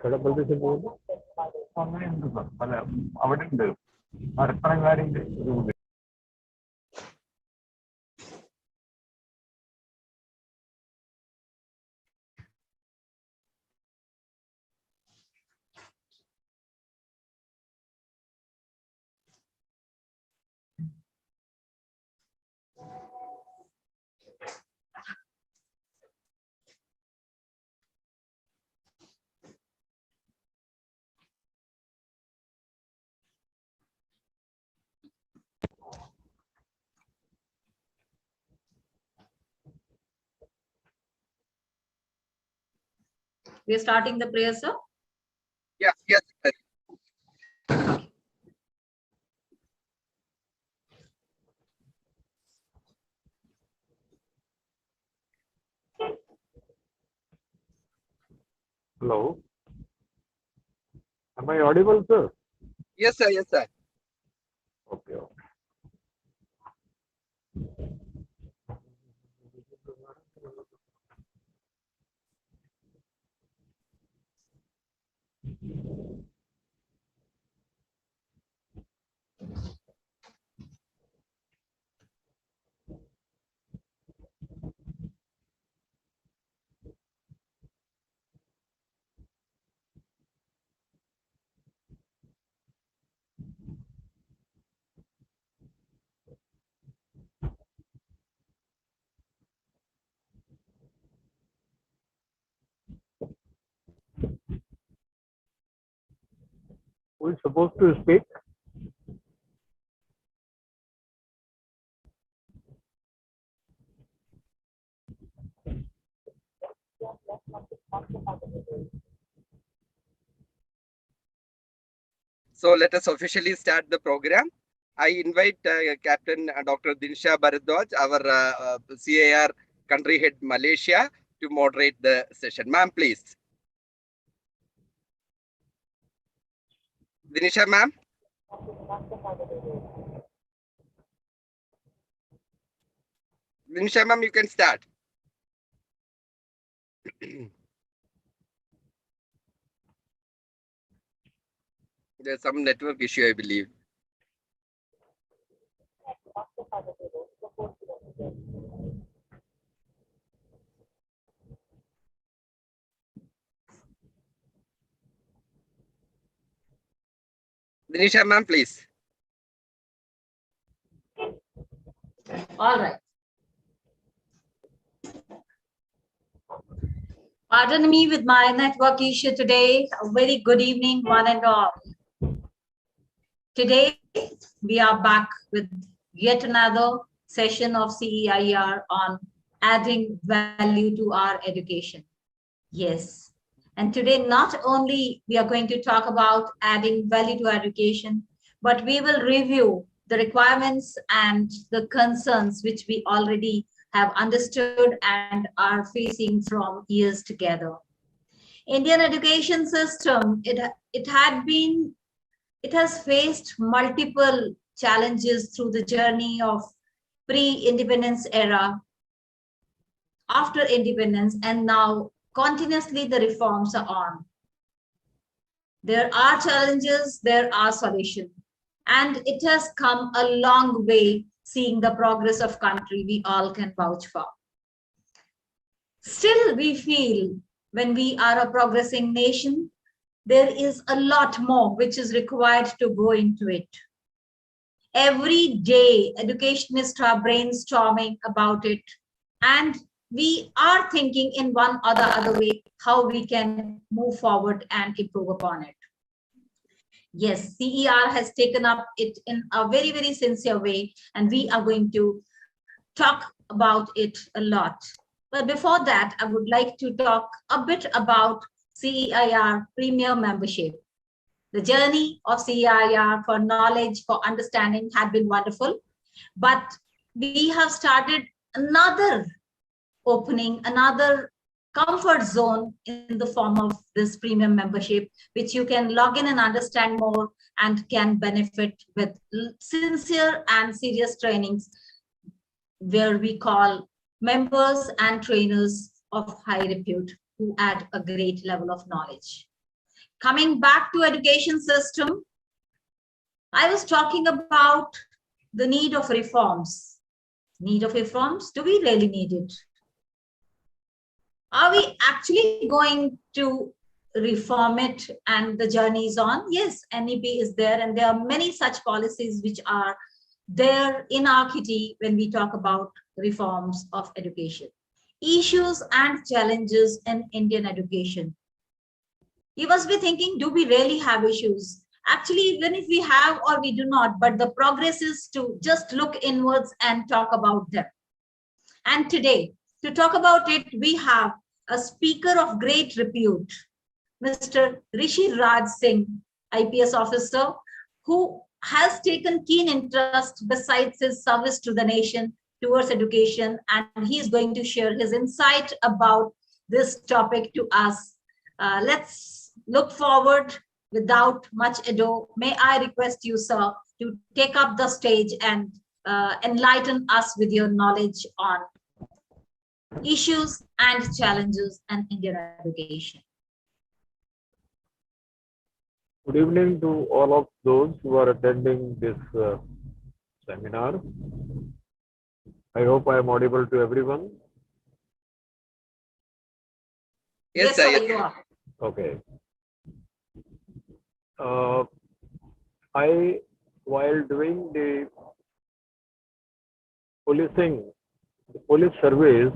കടപ്പുറത്ത് പോകുന്നു അങ്ങനെയുണ്ട് സാർ. പല അവിടെ ഉണ്ട് മരപ്പണങ്കാരിന്റെ ഒരു We are starting the prayer, sir? Yeah, yes. Hello. Am I audible, sir? Yes, sir. Yes, sir. Okay. Okay. Who is supposed to speak? So let us officially start the program. I invite Captain Dr. Dinsha Bharadwaj, our CEIR country head Malaysia, to moderate the session. Ma'am, please. Dinisha, ma'am. Dinisha, ma'am, you can start. There's some network issue, I believe. Dinisha, ma'am, please. All right. Pardon me with my network issue today. A very good evening, one and all. Today, we are back with yet another session of CEIR on adding value to our education. Yes. And today, not only we are going to talk about adding value to our education, but we will review the requirements and the concerns which we already have understood and are facing from years together. Indian education system, it has faced multiple challenges through the journey of pre-independence era, after independence, and now continuously the reforms are on. There are challenges, there are solutions, and it has come a long way seeing the progress of country we all can vouch for. Still, we feel when we are a progressing nation, there is a lot more which is required to go into it. Every day, educationists are brainstorming about it, and we are thinking in one or the other way how we can move forward and improve upon it. Yes, CER has taken up it in a very, very sincere way, and we are going to talk about it a lot. But before that, I would like to talk a bit about CEIR Premium Membership. The journey of CEIR for knowledge, for understanding had been wonderful, but we have started another opening, another comfort zone in the form of this premium membership, which you can log in and understand more and can benefit with sincere and serious trainings where we call members and trainers of high repute. who add a great level of knowledge. Coming back to education system, I was talking about the need of reforms. Need of reforms? Do we really need it? Are we actually going to reform it and the journey is on? Yes, NEP is there, and there are many such policies which are there in our kitty when we talk about reforms of education. Issues and challenges in Indian education. You must be thinking, do we really have issues? Actually, even if we have or we do not, but the progress is to just look inwards and talk about them. And today, to talk about it, we have a speaker of great repute, Mr. Rishi Singh, IPS officer, who has taken keen interest besides his service to the nation towards education, and he is going to share his insight about this topic to us. Let's look forward without much ado. May I request you, sir, to take up the stage and enlighten us with your knowledge on issues and challenges in Indian education. Good evening to all of those who are attending this seminar. I hope I am audible to everyone. Yes, sir, you are. Okay. While doing the police service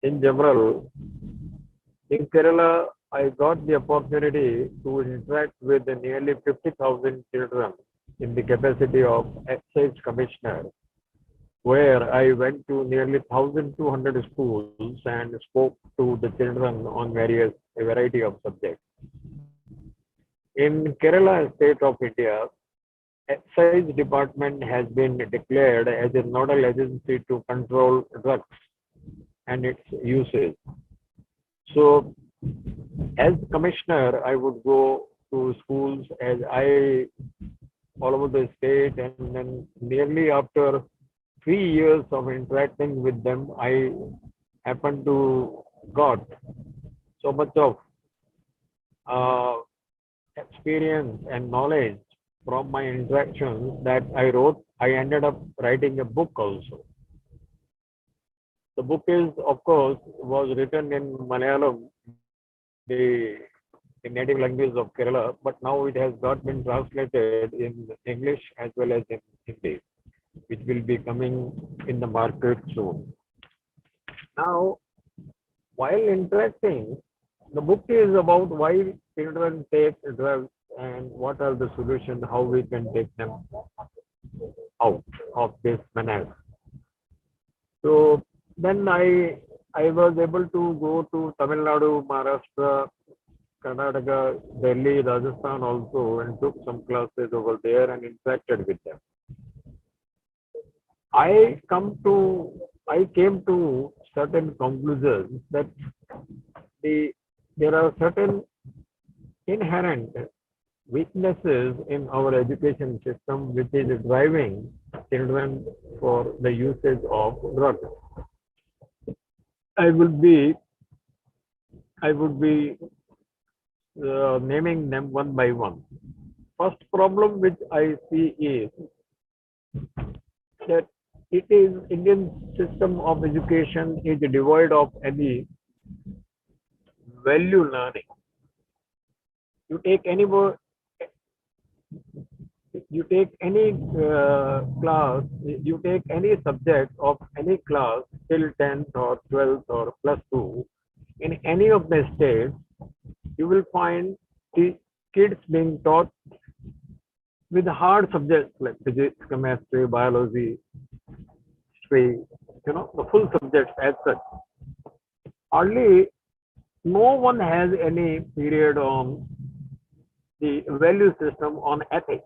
in general, in Kerala, I got the opportunity to interact with nearly 50,000 children in the capacity of excise commissioner, where I went to nearly 1,200 schools and spoke to the children on a variety of subjects. In Kerala state of India, excise department has been declared as a nodal agency to control drugs and its usage. So, as commissioner, I would go to schools all over the state, and then nearly after 3 years of interacting with them, I happened to got so much of experience and knowledge from my interactions that I ended up writing a book also. The book was written in Malayalam, the native language of Kerala, but now it has been translated in English as well as in Hindi, which will be coming in the market soon. Now, while interacting, the book is about why children take drugs and what are the solutions, how we can take them out of this menace. So then I was able to go to Tamil Nadu, Maharashtra, Karnataka, Delhi, Rajasthan also, and took some classes over there and interacted with them. I came to certain conclusions that there are certain inherent weaknesses in our education system which is driving children for the usage of drugs. I would be naming them one by one. First problem which I see is that Indian system of education is devoid of any value learning. You take any class, you take any subject of any class till 10th or 12th or +2, in any of the states, you will find the kids being taught with hard subjects like physics, chemistry, biology, history, the full subjects as such. Hardly no one has any period on the value system on ethics.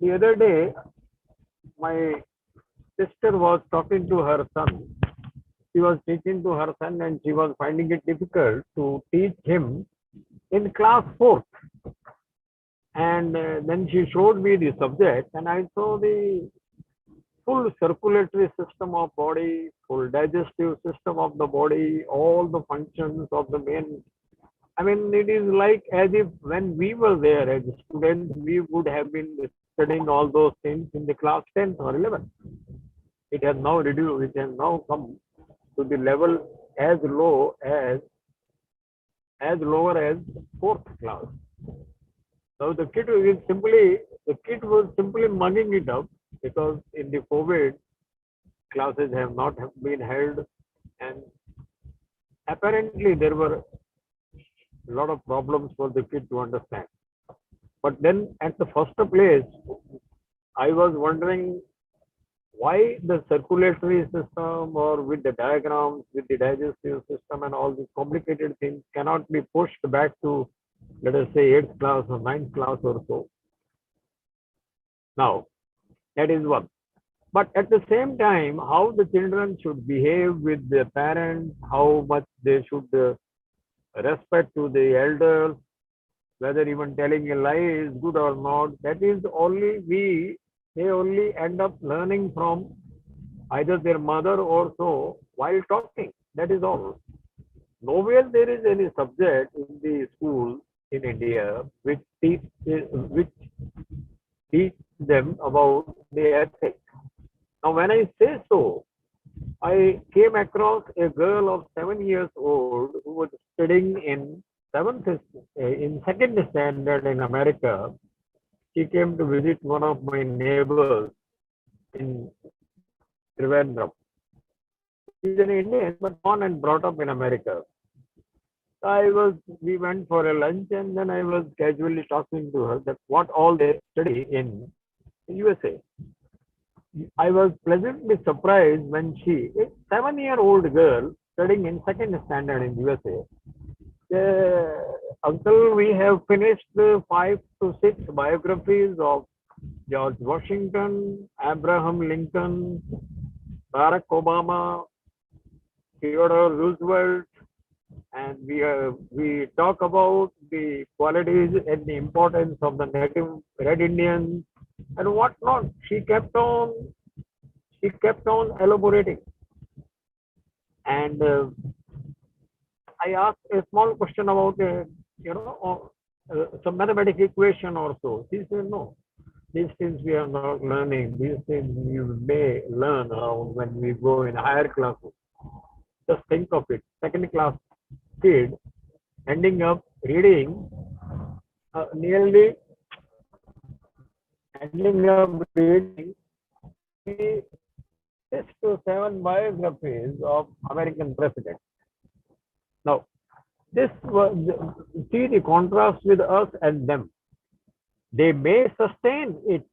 The other day, my sister was talking to her son. She was teaching to her son and she was finding it difficult to teach him in class 4th. And then she showed me the subject and I saw the full circulatory system of body, full digestive system of the body, all the functions of the main. I mean, it is like as if when we were there as students, we would have been studying all those things in the class 10th or 11th. It has now reduced, it has now come to the level as lower as fourth class. So the kid was simply mugging it up because in the COVID classes have not been held, and apparently there were a lot of problems for the kid to understand. But then at the first place, I was wondering why the circulatory system or with the diagrams, with the digestive system and all these complicated things cannot be pushed back to, let us say, 8th class or 9th class or so. Now, that is one. But at the same time, how the children should behave with their parents, how much they should respect to the elders, whether even telling a lie is good or not, that is only they only end up learning from either their mother or so while talking. That is all. Nowhere there is any subject in the school in India which teach them about the ethics. Now, when I say so, I came across a girl of 7 years old who was studying in second standard in America. She came to visit one of my neighbors in Trivandrum. She's an Indian, but born and brought up in America. We went for a lunch, and then I was casually talking to her that what all they study in USA. I was pleasantly surprised when a 7-year-old girl studying in second standard in USA, uncle, we have finished 5 to 6 biographies of George Washington, Abraham Lincoln, Barack Obama, Theodore Roosevelt, and we talk about the qualities and the importance of the native Red Indians and whatnot. She kept on elaborating, and I asked a small question about some mathematical equation or so. She said, no, these things we are not learning. These things you may learn around when we go in higher classes. Just think of it. Second class kid ending up reading nearly 6 to 7 biographies of American presidents. Now, this was, see the contrast with us and them. They may sustain it.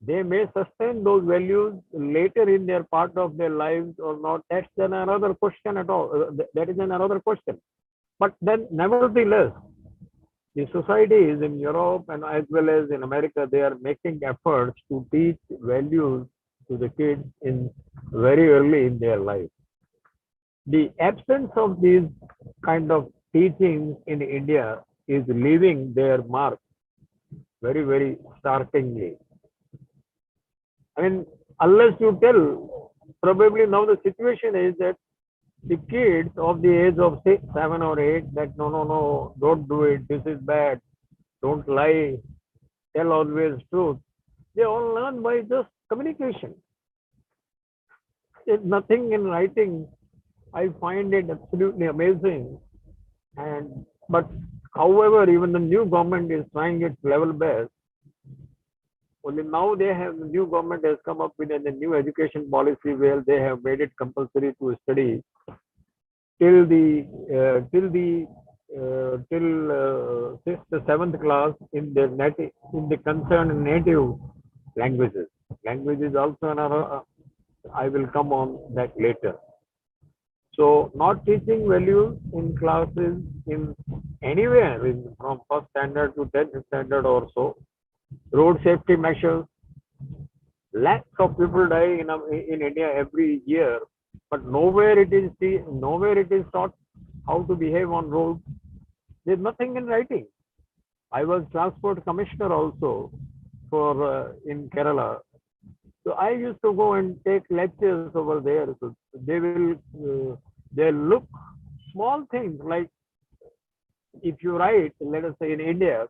They may sustain those values later in their part of their lives or not. That's another question at all. That is another question. But then, nevertheless, the societies in Europe and as well as in America, they are making efforts to teach values to the kids in very early in their life. The absence of these kind of teachings in India is leaving their mark very, very startlingly. I mean, unless you tell, probably now the situation is that the kids of the age of 6, 7 or 8 that no, don't do it, this is bad, don't lie, tell always truth. They all learn by just communication. There's nothing in writing. I find it absolutely amazing. But however, even the new government is trying its level best. Only now the new government has come up with a new education policy where they have made it compulsory to study till 6th, 7th class in the concerned native languages. Language is also another. I will come on that later. So, not teaching values in classes in anywhere from first standard to 10th standard or so. Road safety measures. Lakhs of people die in India every year, but nowhere it is taught how to behave on roads. There's nothing in writing. I was transport commissioner also in Kerala. So I used to go and take lectures over there. So they look small things like if you write, let us say in India,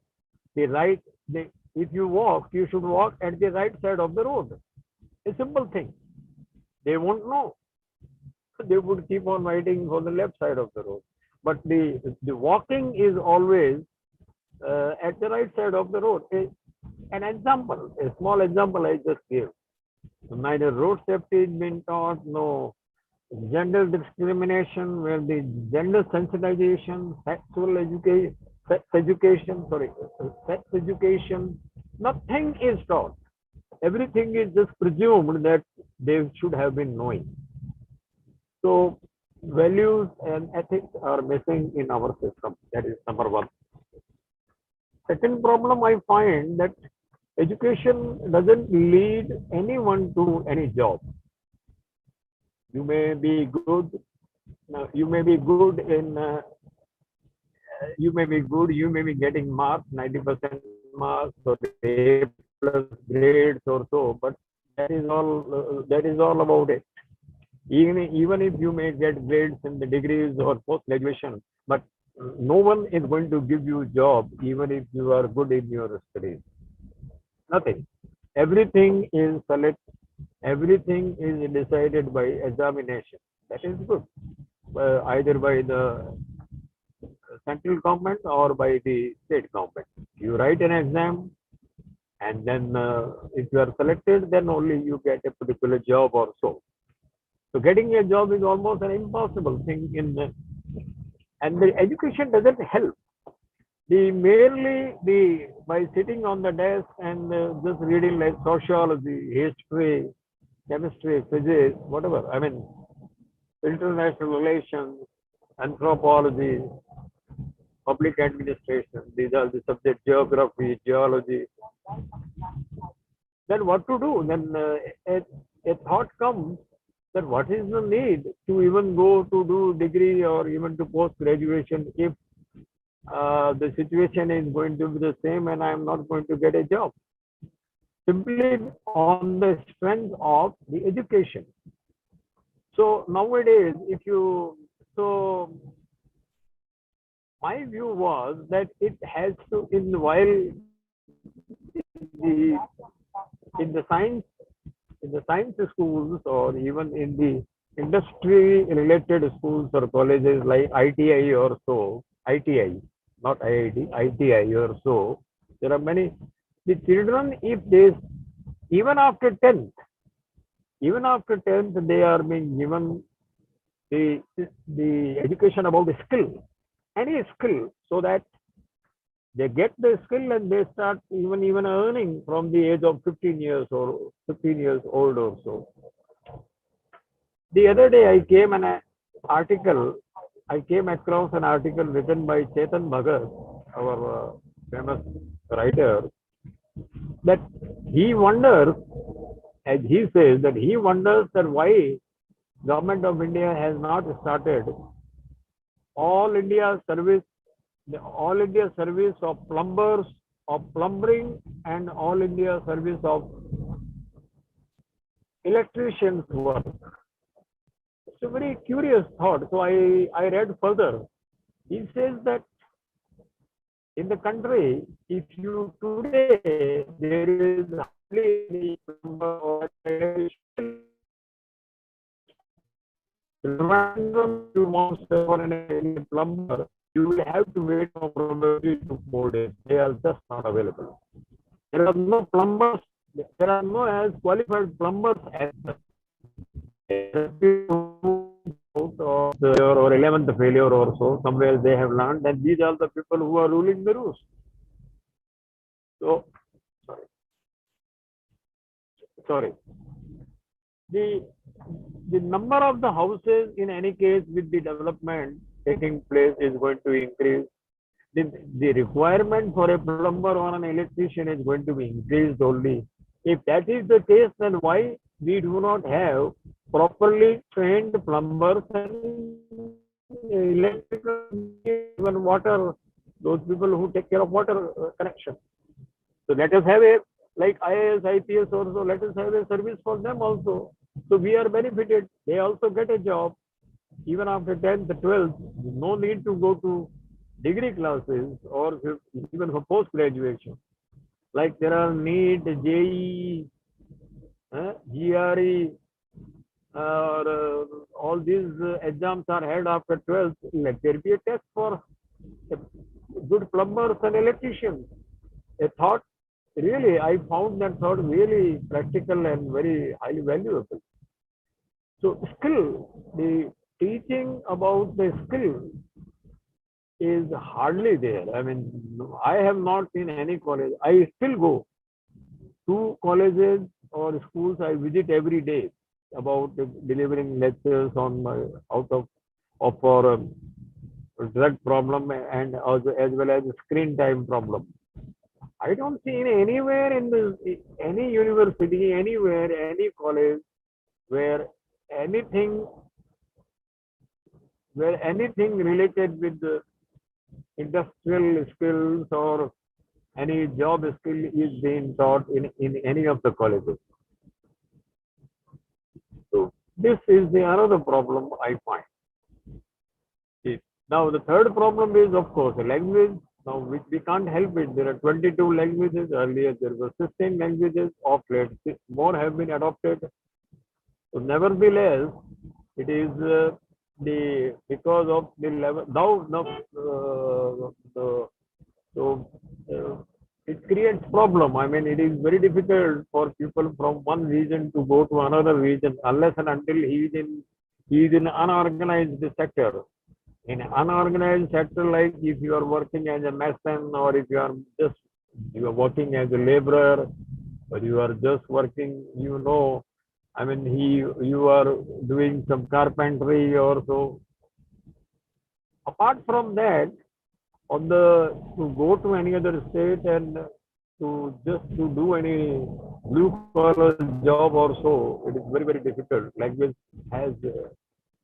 they write, if you walk, you should walk at the right side of the road. A simple thing. They won't know. They would keep on writing for the left side of the road. But the walking is always at the right side of the road. An example, a small example I just gave. Neither road safety is being taught, no gender discrimination, where the gender sensitization, sex education, nothing is taught. Everything is just presumed that they should have been knowing. So values and ethics are missing in our system. That is number one. Second problem I find that education doesn't lead anyone to any job. You may be good. You may be good in. You may be good. You may be getting marks, 90% marks or A plus grades or so. But that is all. That is all about it. Even if you may get grades in the degrees or post graduation, but no one is going to give you a job even if you are good in your studies. Nothing. Everything is select. Everything is decided by examination. That is good. Either by the central government or by the state government. You write an exam, and then if you are selected, then only you get a particular job or so. So getting a job is almost an impossible thing and the education doesn't help. By sitting on the desk and just reading like sociology, history, chemistry, physics, whatever. I mean, international relations, anthropology, public administration. These are the subjects: geography, geology. Then what to do? Then a thought comes that what is the need to even go to do degree or even to post graduation if the situation is going to be the same and I am not going to get a job simply on the strength of the education. So nowadays, my view was that it has to, in the science schools or even in the industry related schools or colleges like ITI or so, ITI, not IIT, ITI or so, there are many. The children, if they, even after 10th, they are being given the education about the skill, any skill, so that they get the skill and they start even earning from the age of 15 years or 15 years old or so. The other day I came across an article written by Chetan Bhagat, our famous writer, that he wonders, as he says, that he wonders that why Government of India has not started all India service of plumbers, of plumbing, and all India service of electricians work. It's a very curious thought. So I read further. He says that in the country, if you today, there is hardly any plumber or electrician. You want for any plumber, you will have to wait for probably 2 to 4 days. They are just not available. There are no plumbers. There are no as qualified plumbers as or 11th failure or so. Somewhere they have learned that these are the people who are ruling the roost. So, sorry. The number of the houses in any case with the development taking place is going to increase. The requirement for a plumber or an electrician is going to be increased only. If that is the case, then why we do not have properly trained plumbers and electrical, even water, those people who take care of water connection. So let us have a like IAS, IPS also, let us have a service for them also. So we are benefited. They also get a job even after 10th, 12th. No need to go to degree classes or even for post graduation. Like there are NEET, JEE, GRE, or all these exams are held after 12th. Let there be a test for good plumbers and electricians. A thought, really, I found that thought really practical and very highly valuable. So skill, the teaching about the skill is hardly there. I mean, I have not seen any college. I still go to colleges or schools I visit every day about delivering lectures on my out of for drug problem and also as well as screen time problem. I don't see anywhere in any university, anywhere, any college where anything anything related with the industrial skills or any job skill is being taught in any of the colleges. So this is the another problem I find. Now the third problem is of course language. Now we can't help it. There are 22 languages. Earlier there were 16 languages. Of late more have been adopted. So nevertheless, it is the because of the level now so it creates problem. I mean, it is very difficult for people from one region to go to another region unless and until he is in unorganized sector. In unorganized sector, like if you are working as a mason or if you are working as a laborer or you are just working, I mean, you are doing some carpentry or so. Apart from that, to go to any other state and to do any blue collar job or so, it is very very difficult. Language has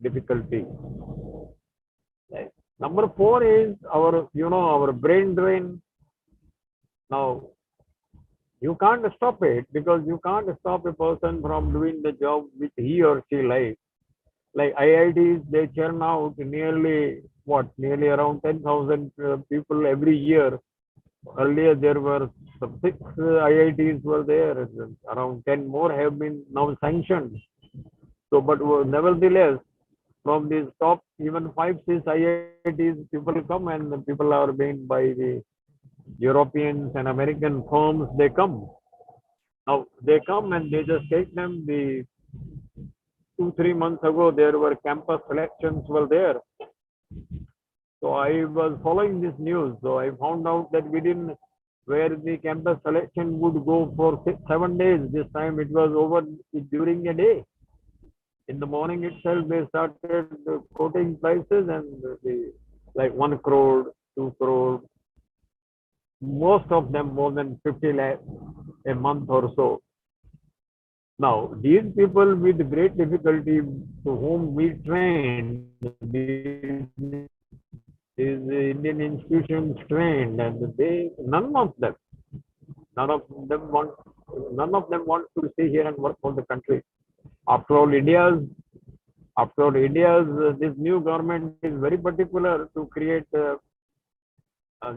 difficulty. Right. Number four is our brain drain. Now you can't stop it because you can't stop a person from doing the job which he or she likes. Like IITs, they churn out nearly around 10,000 people every year. Earlier there were some 6 IITs were there, around 10 more have been now sanctioned. So, but nevertheless, from these top even 5, 6 IITs, people come and the people are being by the Europeans and American firms, they come. Now they come and they just take them. The 2-3 months ago, there were campus selections were there. So I was following this news. So I found out that within where the campus selection would go for 6-7 days, this time it was over during a day. In the morning itself, they started quoting prices and like 1 crore, 2 crore, most of them more than 50 lakhs a month or so. Now, these people with great difficulty to whom we trained, these Indian institutions trained, and none of them want to stay here and work for the country. After all, India's this new government is very particular to create.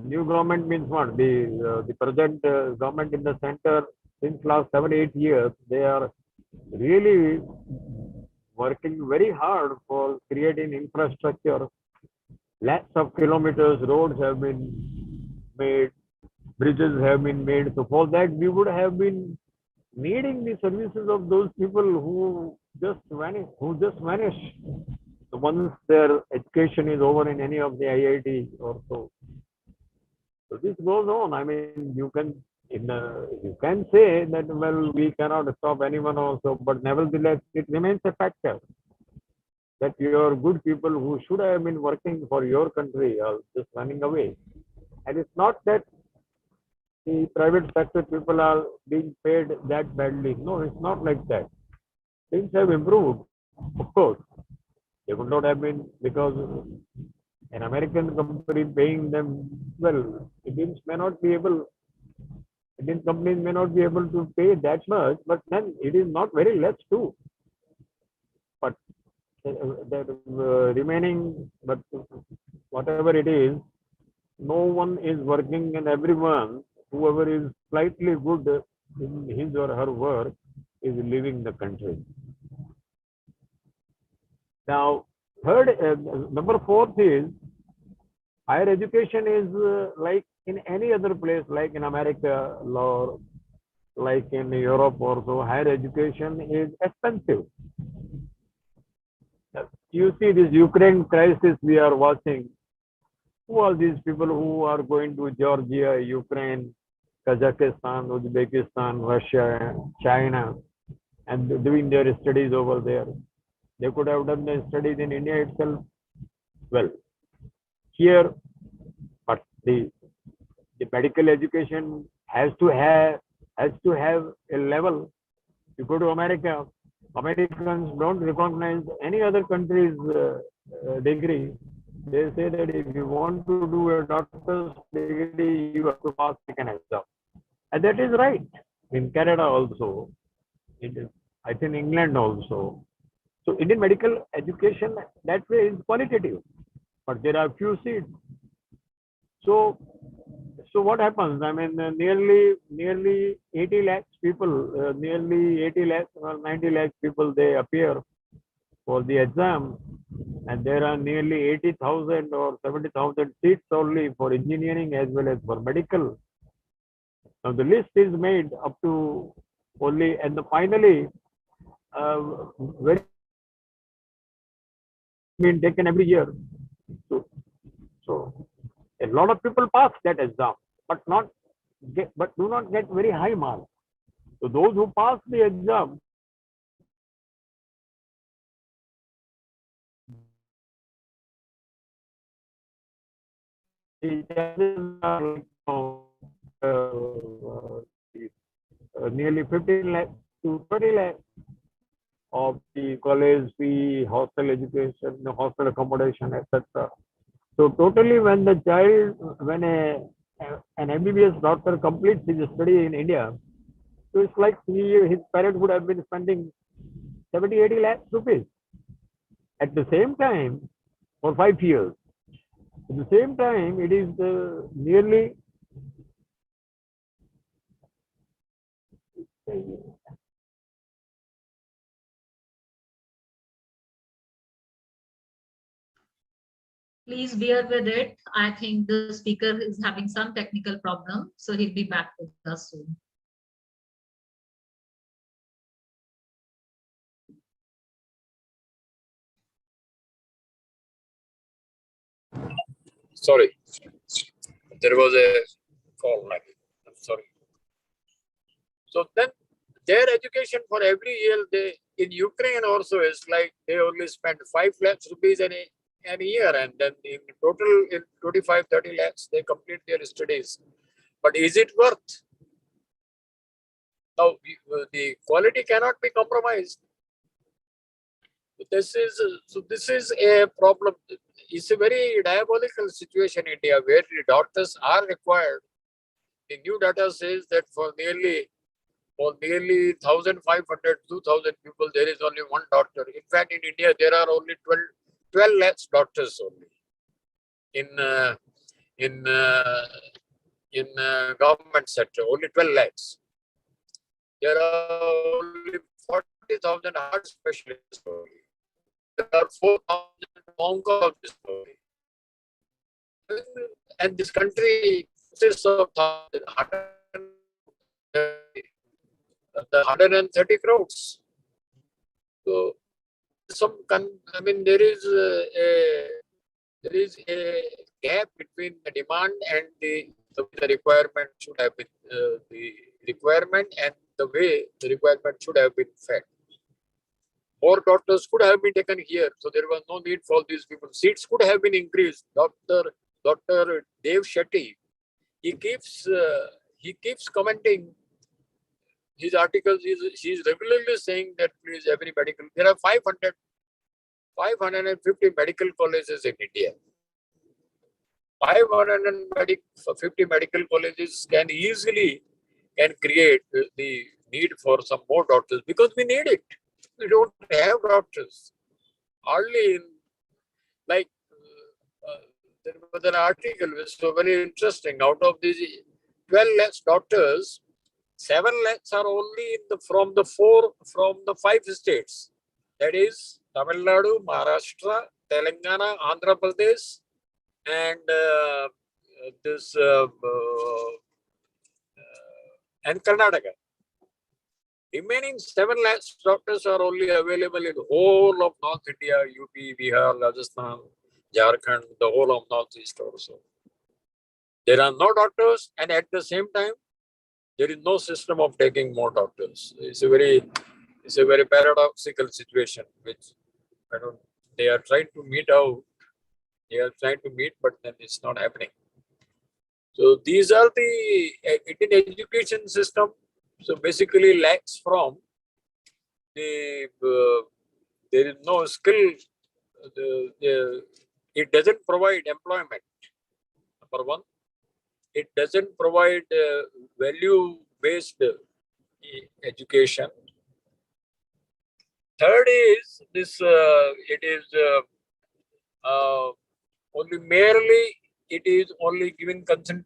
New government means what? The present government in the center since last 7-8 years, they are really working very hard for creating infrastructure. Lakhs of kilometers roads have been made, bridges have been made. So for that, we would have been needing the services of those people who just vanish. So once their education is over in any of the IIT or so. So this goes on. I mean, you can say that, well, we cannot stop anyone also, but nevertheless, it remains a factor that your good people who should have been working for your country are just running away. And it's not that the private sector people are being paid that badly. No, it's not like that. Things have improved, of course. They would not have been because an American company paying them well, Indians may not be able Indian companies may not be able to pay that much, but then it is not very less too. But the remaining, but whatever it is, no one is working, and everyone, whoever is slightly good in his or her work, is leaving the country. Now, third, number fourth is higher education is like in any other place, like in America or like in Europe or so, higher education is expensive. You see this Ukraine crisis we are watching. Who are these people who are going to Georgia, Ukraine, Kazakhstan, Uzbekistan, Russia, China, and doing their studies over there? They could have done their studies in India itself. Well, here, but the medical education has to have a level. You go to America, Americans don't recognize any other country's degree. They say that if you want to do a doctor's degree, you have to pass an exam. And that is right. In Canada also, I think England also. So Indian medical education that way is qualitative, but there are few seats. So what happens? I mean, nearly 80 lakhs people, nearly 80 lakhs or 90 lakhs people, they appear for the exam, and there are nearly 80,000 or 70,000 seats only for engineering as well as for medical. Now the list is made up to only, and finally, very been taken every year. So a lot of people pass that exam, but do not get very high marks. So those who pass the exam, the chances are like, nearly 15 lakhs to 20 lakhs of the college fee, hostel education, hostel accommodation, etc. So totally, when the child, when an MBBS doctor completes his study in India, so it's like his parents would have been spending 70, 80 lakhs rupees. At the same time, for 5 years. At the same time, it is nearly Please bear with it. I think the speaker is having some technical problem, so he'll be back with us soon. Sorry, there was a call. I'm sorry. So then their education for every year, in Ukraine also is like they only spend 5 lakhs rupees in a year, and then in total in 25, 30 lakhs, they complete their studies. But is it worth? Now, the quality cannot be compromised. This is a problem. It's a very diabolical situation in India where the doctors are required. The new data says that for nearly 1,500, 2,000 people, there is only one doctor. In fact, in India, there are only 12 lakhs doctors only in government sector, only 12 lakhs. There are only 40,000 heart specialists only. There are 4,000 oncologists only. And this country consists of 130 crores. So, there is a gap between the demand and the requirement should have been the requirement and the way the requirement should have been fed. More doctors could have been taken here, so there was no need for these people. Seats could have been increased. Dr. Dev Shetty, he keeps commenting his articles. He's regularly saying that please every medical. There are 550 medical colleges in India. 550 medical colleges can easily can create the need for some more doctors, because we need it. We don't have doctors. Hardly in, like, there was an article which was very interesting. Out of these 12 lakhs doctors, 7 lakhs are only in from the 5 states. That is Tamil Nadu, Maharashtra, Telangana, Andhra Pradesh, and and Karnataka. Remaining 7 lakhs doctors are only available in the whole of North India, UP, Bihar, Rajasthan, Jharkhand, the whole of Northeast also. There are no doctors, and at the same time, there is no system of taking more doctors. It's a very paradoxical situation, which they are trying to meet out. They are trying to meet, but then it's not happening. So these are the Indian education system. So basically lacks from the, there is no skill. It doesn't provide employment. Number one, it doesn't provide value-based education. Third is this, it is only merely, it is only giving consent.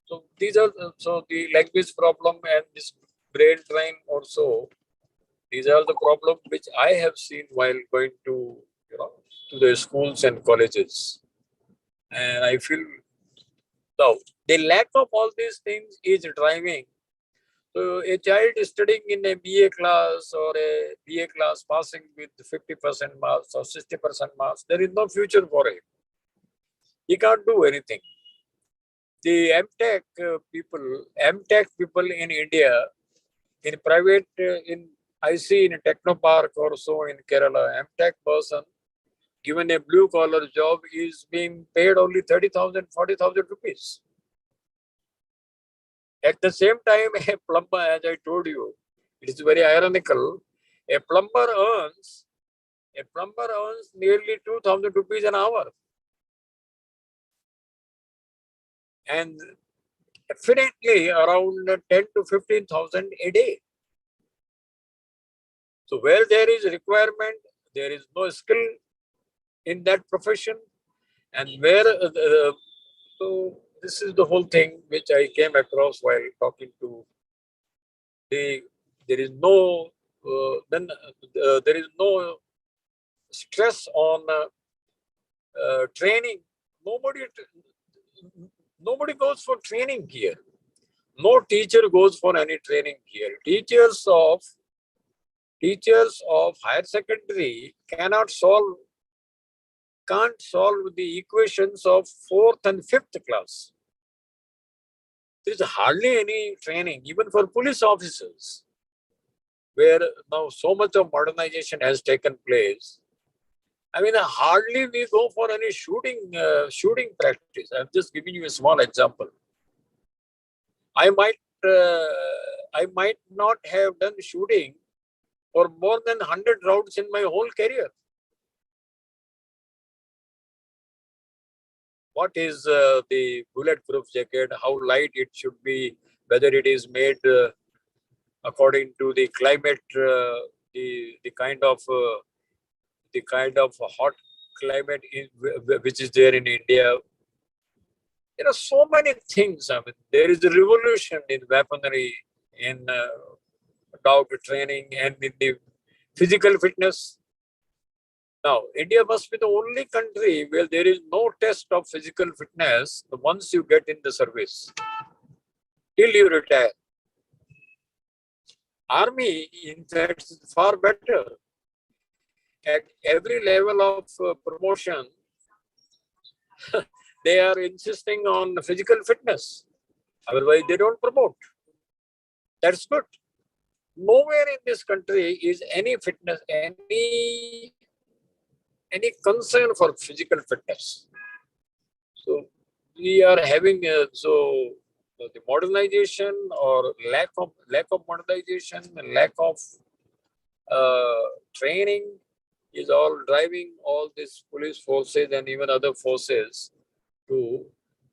So these are, so the language problem and this brain drain also, these are the problems which I have seen while going to, to the schools and colleges. And I feel now the lack of all these things is driving. So a child studying in a BA class or a BA class passing with 50% marks or 60% marks, there is no future for him. He can't do anything. The MTech people in India, in private, I see in a Technopark or so in Kerala, MTech person given a blue collar job is being paid only 30,000, 40,000 rupees. At the same time, a plumber, as I told you, it is very ironical. A plumber earns nearly 2,000 rupees an hour. And definitely around 10 to 15,000 a day. So where there is requirement, there is no skill in that profession, and where so this is the whole thing which I came across while talking to there is no there is no stress on training. Nobody goes for training here. No teacher goes for any training here. Teachers of higher secondary can't solve the equations of 4th and 5th class. There is hardly any training, even for police officers, where now so much of modernization has taken place. I mean, hardly we go for any shooting practice. I'm just giving you a small example. I might not have done shooting for more than 100 rounds in my whole career. What is the bulletproof jacket? How light it should be? Whether it is made according to the climate, the kind of hot climate which is there in India. There are so many things. I mean, there is a revolution in weaponry, in dog training, and in the physical fitness. Now, India must be the only country where there is no test of physical fitness once you get in the service, till you retire. Army, in fact, is far better. At every level of promotion, they are insisting on physical fitness. Otherwise, they don't promote. That's good. Nowhere in this country is any fitness, any concern for physical fitness. So we are having the modernization or lack of modernization, lack of training is all driving all these police forces and even other forces to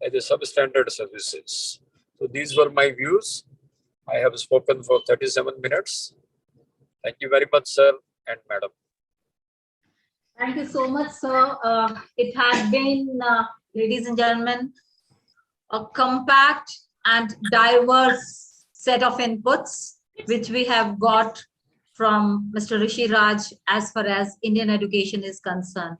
the substandard services. So these were my views. I have spoken for 37 minutes. Thank you very much, sir and madam. Thank you so much, sir. It has been, ladies and gentlemen, a compact and diverse set of inputs which we have got from Mr. Rishi Raj as far as Indian education is concerned.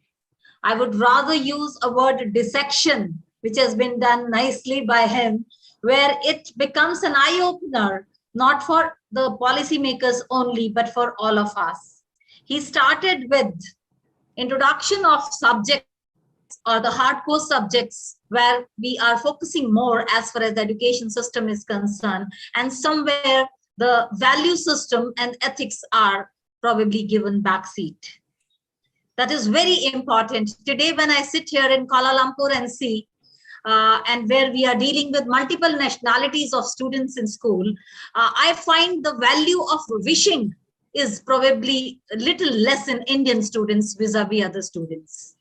I would rather use a word dissection, which has been done nicely by him, where it becomes an eye-opener, not for the policymakers only, but for all of us. He started with introduction of subjects or the hardcore subjects where we are focusing more as far as the education system is concerned, and somewhere the value system and ethics are probably given backseat. That is very important. Today, when I sit here in Kuala Lumpur and see, and where we are dealing with multiple nationalities of students in school, I find the value of wishing is probably a little less in Indian students vis-a-vis other students.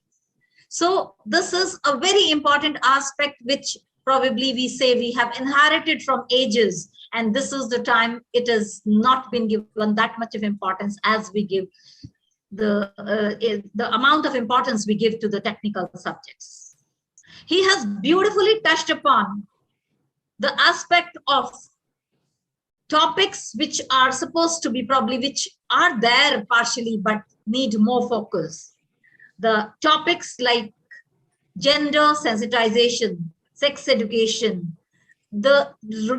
So this is a very important aspect which probably we say we have inherited from ages, and this is the time it has not been given that much of importance as we give the amount of importance we give to the technical subjects. He has beautifully touched upon the aspect of topics which are supposed to be probably, which are there partially, but need more focus. The topics like gender sensitization, sex education, the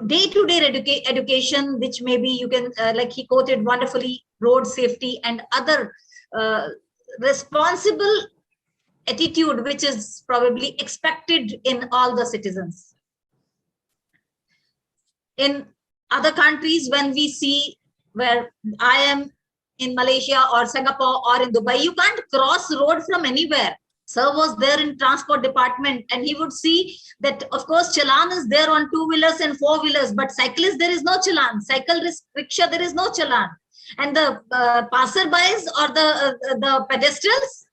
day-to-day education, which maybe you can, like he quoted wonderfully, road safety and other responsible attitude, which is probably expected in all the citizens. In other countries, when we see, where I am in Malaysia or Singapore or in Dubai, you can't cross road from anywhere. Sir was there in transport department, and he would see that, of course, challan is there on two-wheelers and four-wheelers, but cyclists, there is no challan. Cycle rickshaw, there is no challan. And the passerbys or the pedestrians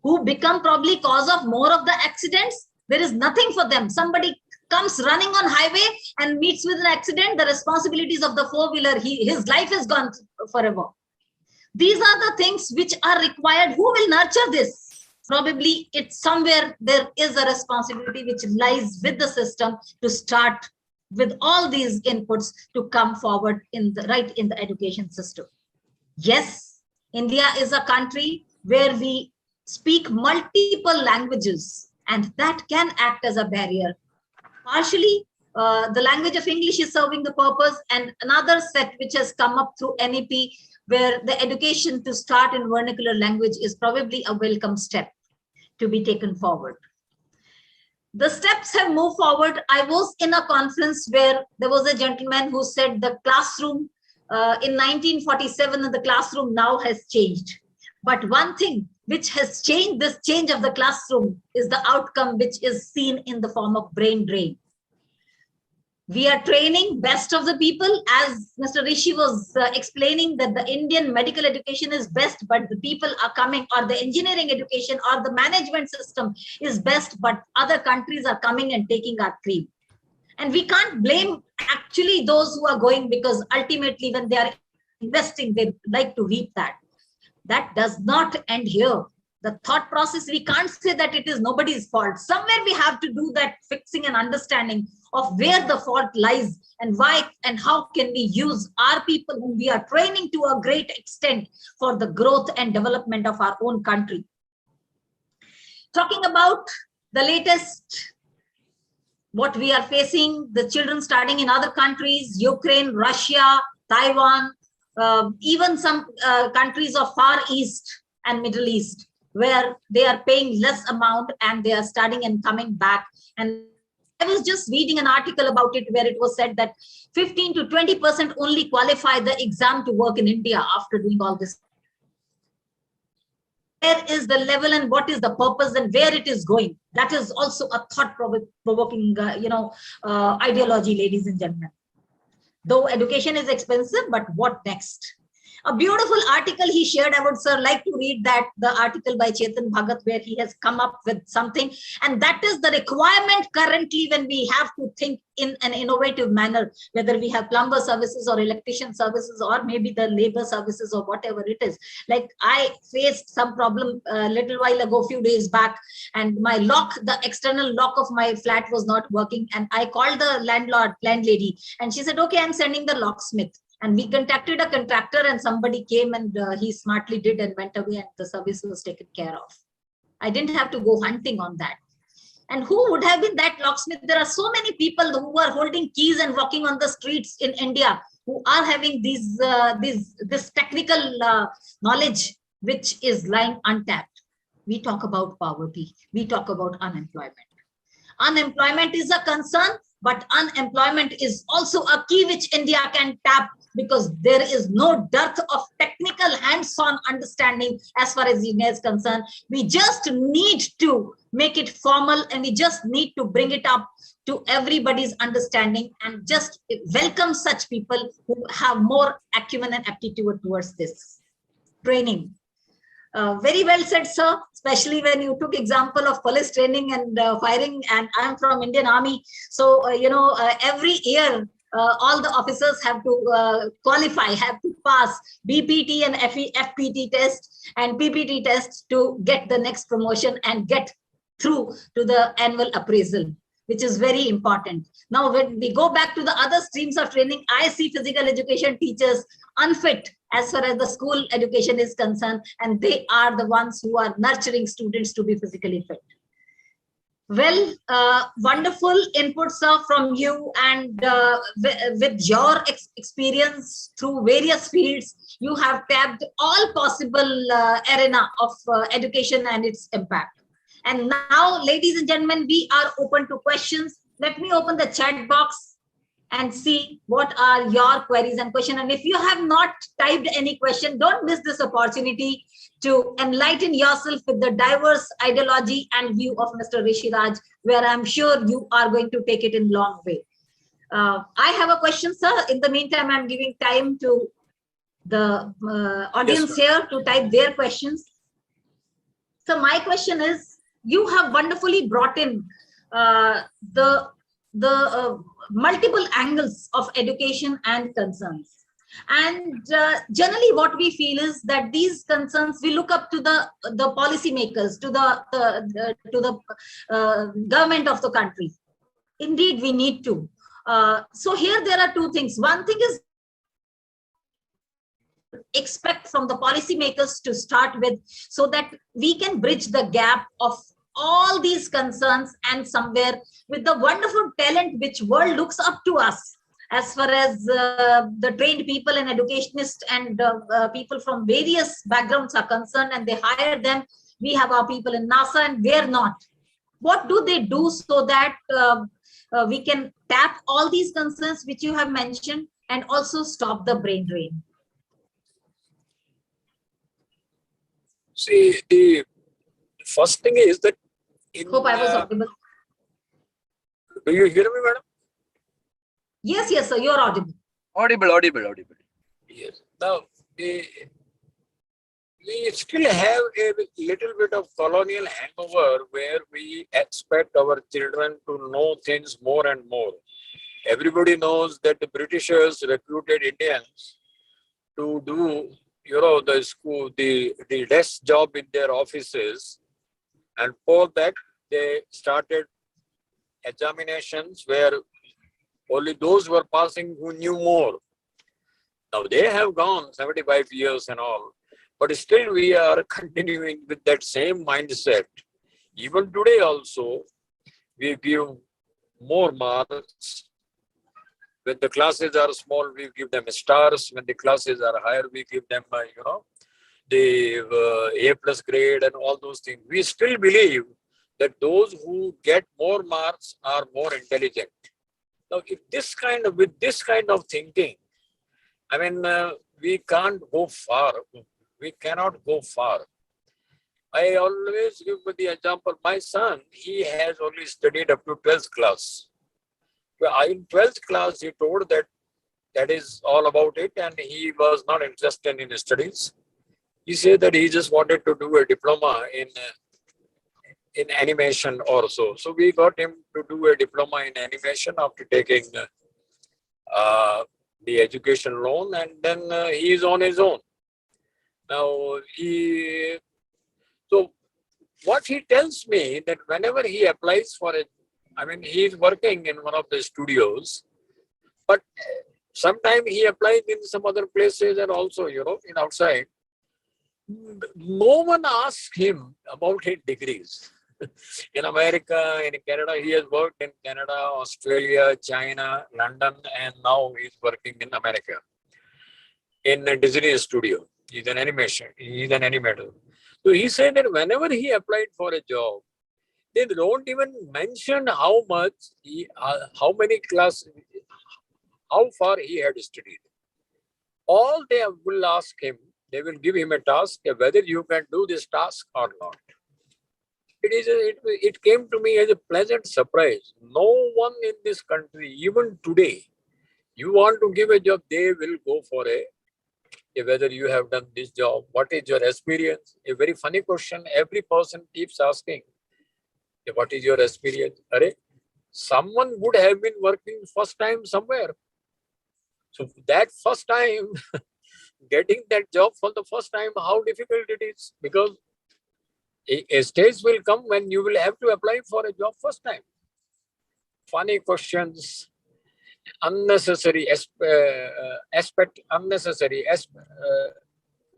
who become probably cause of more of the accidents, there is nothing for them. Somebody comes running on highway and meets with an accident, the responsibilities of the four-wheeler, his life is gone forever. These are the things which are required. Who will nurture this? Probably it's somewhere there is a responsibility which lies with the system to start with all these inputs to come forward in the education system. Yes, India is a country where we speak multiple languages, and that can act as a barrier. Partially, the language of English is serving the purpose, and another set which has come up through NEP, where the education to start in vernacular language is probably a welcome step to be taken forward. The steps have moved forward. I was in a conference where there was a gentleman who said the classroom in 1947 and the classroom now has changed. But one thing which has changed, this change of the classroom, is the outcome which is seen in the form of brain drain. We are training best of the people, as Mr. Rishi was explaining, that the Indian medical education is best, but the people are coming, or the engineering education or the management system is best, but other countries are coming and taking our cream. And we can't blame actually those who are going, because ultimately when they are investing, they like to reap that. That does not end here. The thought process, we can't say that it is nobody's fault. Somewhere we have to do that fixing and understanding of where the fault lies and why and how can we use our people whom we are training to a great extent for the growth and development of our own country. Talking about the latest, what we are facing, the children studying in other countries, Ukraine, Russia, Taiwan, even some countries of Far East and Middle East, where they are paying less amount and they are studying and coming back. And I was just reading an article about it where it was said that 15 to 20% only qualify the exam to work in India after doing all this. Where is the level and what is the purpose and where it is going? That is also a thought-provoking, ideology, ladies and gentlemen. Though education is expensive, but what next? A beautiful article he shared. I would, sir, like to read that, the article by Chetan Bhagat, where he has come up with something. And that is the requirement currently when we have to think in an innovative manner, whether we have plumber services or electrician services or maybe the labor services or whatever it is. Like I faced some problem a little while ago, few days back, and my lock, the external lock of my flat was not working. And I called the landlady, and she said, okay, I'm sending the locksmith. And we contacted a contractor, and somebody came, and he smartly did and went away, and the service was taken care of. I didn't have to go hunting on that. And who would have been that locksmith? There are so many people who are holding keys and walking on the streets in India who are having this technical knowledge, which is lying untapped. We talk about poverty. We talk about unemployment. Unemployment is a concern, but unemployment is also a key which India can tap, because there is no dearth of technical hands-on understanding as far as India is concerned. We just need to make it formal, and we just need to bring it up to everybody's understanding and just welcome such people who have more acumen and aptitude towards this training. Very well said, sir, especially when you took example of police training and firing, and I'm from Indian Army. So, every year, all the officers have to qualify, have to pass BPT and FPT test and PPT test to get the next promotion and get through to the annual appraisal, which is very important. Now, when we go back to the other streams of training, I see physical education teachers unfit as far as the school education is concerned, and they are the ones who are nurturing students to be physically fit. Well, wonderful inputs, sir, from you, and with your experience through various fields, you have tapped all possible arena of education and its impact. And now, ladies and gentlemen, we are open to questions. Let me open the chat box and see what are your queries and questions. And if you have not typed any question, don't miss this opportunity to enlighten yourself with the diverse ideology and view of Mr. Rishi Raj, where I'm sure you are going to take it in long way. I have a question, sir. In the meantime, I'm giving time to the audience here to type their questions. So my question is, you have wonderfully brought in the multiple angles of education and concerns. And generally what we feel is that these concerns, we look up to the policymakers, to the government of the country. Indeed, we need to. So here there are two things. One thing is expect from the policymakers to start with, so that we can bridge the gap of all these concerns, and somewhere with the wonderful talent which world looks up to us, as far as the trained people and educationists and people from various backgrounds are concerned, and they hire them. We have our people in NASA, and we're not. What do they do so that we can tap all these concerns which you have mentioned and also stop the brain drain? See, the first thing is that Hope I was audible. Do you hear me, madam? Yes, sir, you're audible. Audible. Yes. Now, we still have a little bit of colonial hangover, where we expect our children to know things more and more. Everybody knows that the Britishers recruited Indians to do, the desk job in their offices, and for that they started examinations where only those were passing who knew more. Now they have gone 75 years and all, but still we are continuing with that same mindset. Even today also, we give more marks. When the classes are small, we give them stars. When the classes are higher, we give them, the A+ grade and all those things. We still believe that those who get more marks are more intelligent. Now, with this kind of thinking, I mean, we can't go far. We cannot go far. I always give the example. My son, he has only studied up to 12th class. In 12th class, he told that that is all about it, and he was not interested in studies. He said that he just wanted to do a diploma in animation or so. So we got him to do a diploma in animation after taking the education loan, and then he is on his own. Now, so what he tells me that whenever he applies for it, I mean, he is working in one of the studios, but sometimes he applies in some other places and also, in outside. No one asks him about his degrees. In America, in Canada, he has worked in Canada, Australia, China, London, and now he's working in America in a Disney studio. He's an animator. So he said that whenever he applied for a job, they don't even mention how much how many classes, how far he had studied. All they will ask him, they will give him a task, whether you can do this task or not. It came to me as a pleasant surprise. No one in this country, even today, you want to give a job, they will go for whether you have done this job, what is your experience? A very funny question every person keeps asking. What is your experience? Someone would have been working first time somewhere. So that first time, getting that job for the first time, how difficult it is, because a stage will come when you will have to apply for a job first time. Funny questions, unnecessary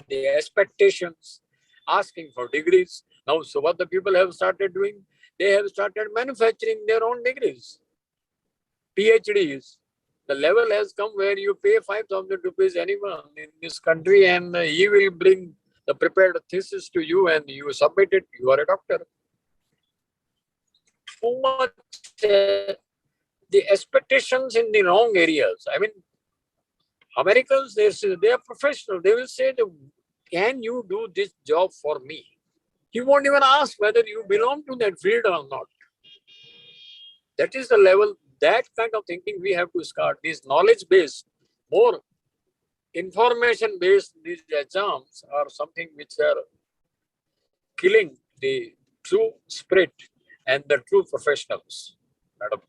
the expectations, asking for degrees. Now, so what the people have started doing, they have started manufacturing their own degrees, PhDs. The level has come where you pay 5,000 rupees anyone in this country, and he will bring the prepared thesis to you, and you submit it. You are a doctor. Too much the expectations in the wrong areas. I mean, Americans, they are professional. They will say, can you do this job for me? He won't even ask whether you belong to that field or not. That is the level, that kind of thinking we have to start. These knowledge-based, more information-based, these exams are something which are killing the true spirit and the true professionals. Madam.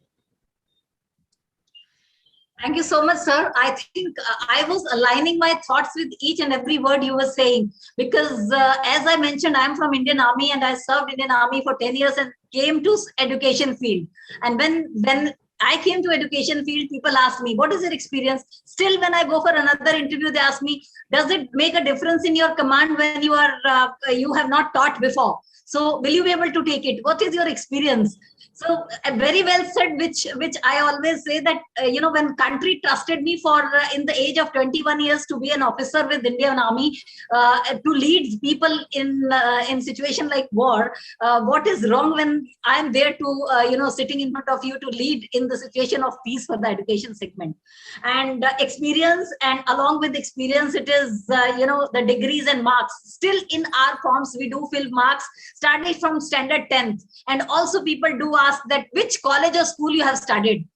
Thank you so much, sir. I think I was aligning my thoughts with each and every word you were saying, because as I mentioned, I'm from Indian Army and I served Indian Army for 10 years and came to education field. And when I came to education field, people asked me, what is your experience? Still, when I go for another interview, they ask me, does it make a difference in your command when you have not taught before? So will you be able to take it? What is your experience? So very well said, which I always say that, when country trusted me for in the age of 21 years to be an officer with Indian Army, to lead people in situation like war, what is wrong when I'm there to, sitting in front of you to lead in the situation of peace for the education segment? And experience, and along with experience, it is, the degrees and marks. Still in our forms, we do fill marks starting from standard 10th. And also people do ask that which college or school you have studied,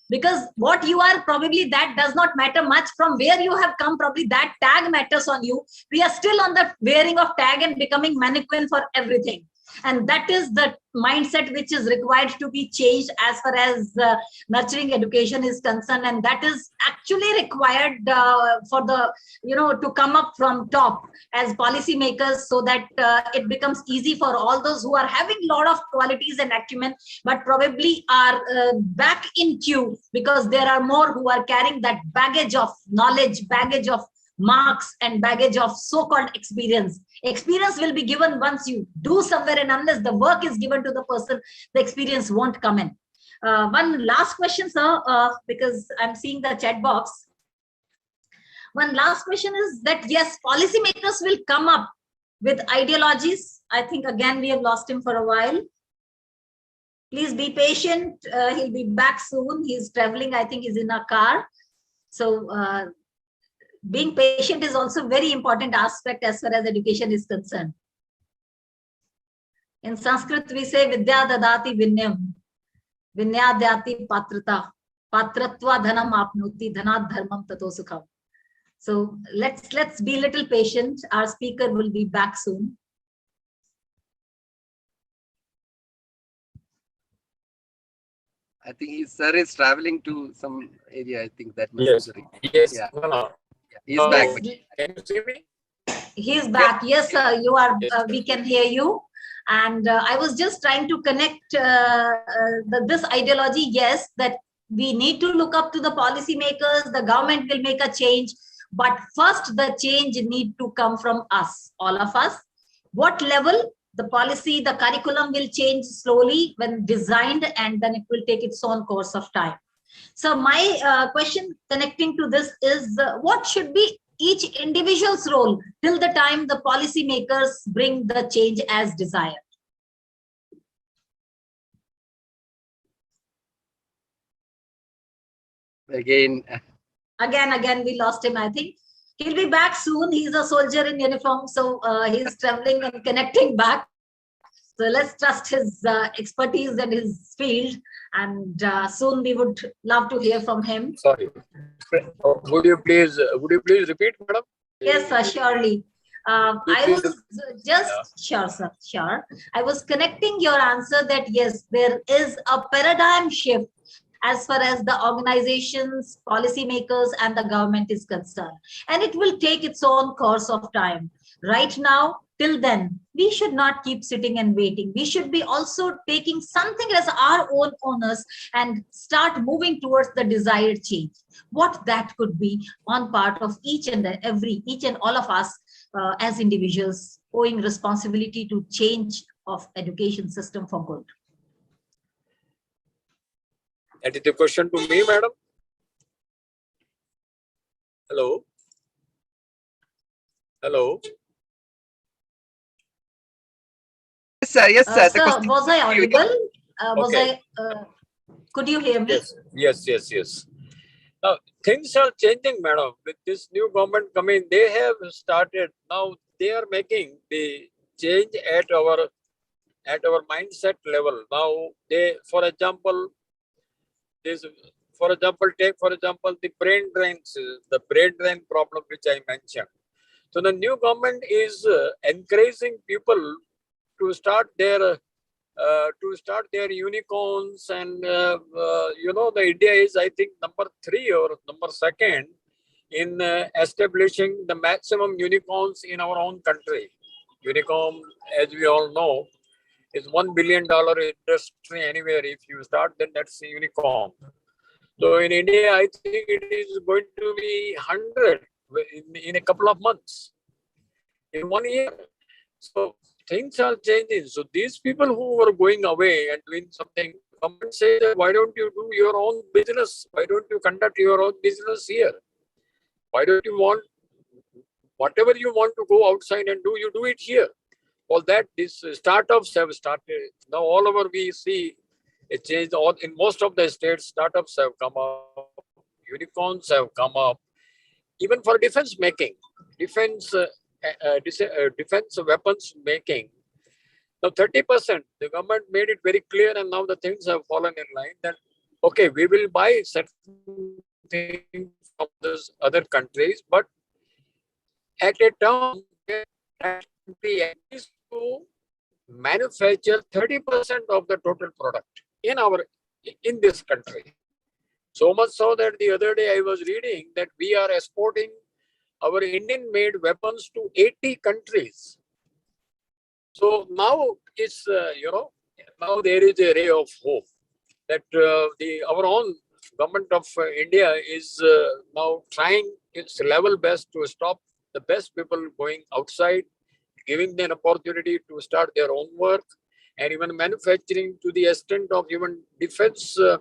because what you are, probably that does not matter much. From where you have come, probably that tag matters on you. We are still on the wearing of tag and becoming mannequin for everything. And that is the mindset which is required to be changed as far as nurturing education is concerned. And that is actually required for the, to come up from top as policymakers, so that it becomes easy for all those who are having a lot of qualities and acumen, but probably are back in queue, because there are more who are carrying that baggage of knowledge, baggage of marks, and baggage of so-called experience. Experience will be given once you do somewhere, and unless the work is given to the person, the experience won't come in. One last question, sir, because I'm seeing the chat box. One last question is that, yes, policymakers will come up with ideologies. I think, again, we have lost him for a while. Please be patient. He'll be back soon. He's traveling. I think he's in a car. So, being patient is also a very important aspect as far as education is concerned. In Sanskrit, we say Vidya dadati vinyam, vinyadhyati patrata, Patratva dhanam apnoti, dhanat dharmam tato sukham. So let's be a little patient. Our speaker will be back soon. I think his sir is traveling to some area. I think that must Yes. be the reason. Yes. Yeah. No. He's back. Yes, Can you see me? he's back. Yes, sir, you are. Yes, We can hear you. And I was just trying to connect this ideology. Yes, that we need to look up to the policymakers. The government will make a change, but first the change need to come from us, all of us. What level? The policy, the curriculum will change slowly when designed, and then it will take its own course of time. So my question connecting to this is what should be each individual's role till the time the policymakers bring the change as desired? Again, Again, we lost him. I think he'll be back soon. He's a soldier in uniform, so he's traveling and connecting back. So let's trust his expertise and his field. And soon we would love to hear from him. Sorry. Would you please repeat, madam? Yes, sir, surely. I was just sure, sir, sure. I was connecting your answer that yes, there is a paradigm shift as far as the organizations, policymakers, and the government is concerned, and it will take its own course of time. Right now, till then, we should not keep sitting and waiting. We should be also taking something as our own owners and start moving towards the desired change. What that could be on part of each and all of us as individuals owing responsibility to change of education system for good. That is the question to me, madam. Hello. Hello. yes, sir. Yes, sir. Sir, was I audible? Okay. Could you hear me? Yes. Now, things are changing, madam. With this new government coming, they have started, now they are making the change at our mindset level. Now, take for example, the brain drain problem which I mentioned. So the new government is encouraging people to start their unicorns, and the India is, I think, number 3 or number 2 in establishing the maximum unicorns in our own country. Unicorn, as we all know, is $1 billion industry anywhere. If you start, then that's a unicorn. So in India, I think it is going to be 100 in a couple of months, in 1 year. So things are changing. So these people who were going away and doing something, government say that why don't you do your own business? Why don't you conduct your own business here? Why don't you want whatever you want to go outside and do, you do it here? All that these startups have started. Now all over we see a change. In most of the states, startups have come up, unicorns have come up, even for defense making, defense weapons making. Now 30%, the government made it very clear, and now the things have fallen in line that, okay, we will buy certain things from those other countries, but at a term, that country agrees to manufacture 30% of the total product in this country. So much so that the other day I was reading that we are exporting our Indian-made weapons to 80 countries. So now it's, now there is a ray of hope that our own government of India is now trying its level best to stop the best people going outside, giving them an opportunity to start their own work, and even manufacturing to the extent of even defense, the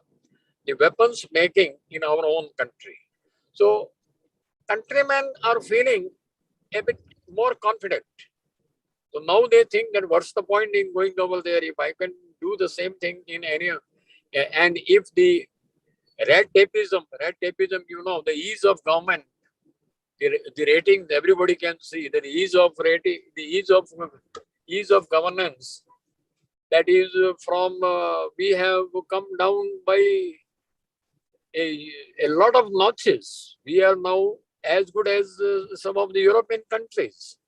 weapons making in our own country. So countrymen are feeling a bit more confident. So now they think that what's the point in going over there if I can do the same thing in any, and if the red tapeism, the ease of government, the ratings, everybody can see the ease of rating, the ease of governance. That is from we have come down by a lot of notches. We are now as good as some of the European countries.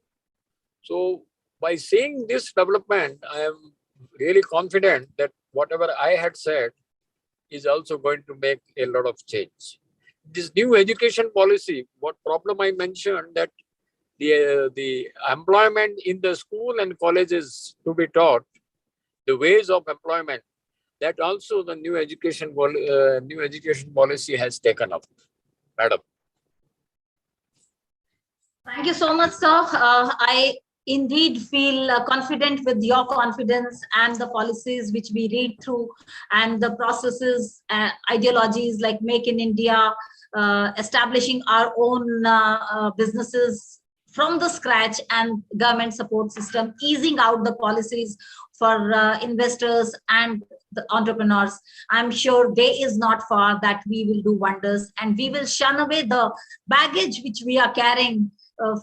So by seeing this development, I am really confident that whatever I had said is also going to make a lot of change. This new education policy, what problem I mentioned, that the employment in the school and colleges to be taught, the ways of employment, that also the new education policy has taken up. Madam. Thank you so much, sir. I indeed feel confident with your confidence and the policies which we read through and the processes, ideologies like Make in India, establishing our own businesses from the scratch and government support system, easing out the policies for investors and the entrepreneurs. I'm sure day is not far that we will do wonders and we will shun away the baggage which we are carrying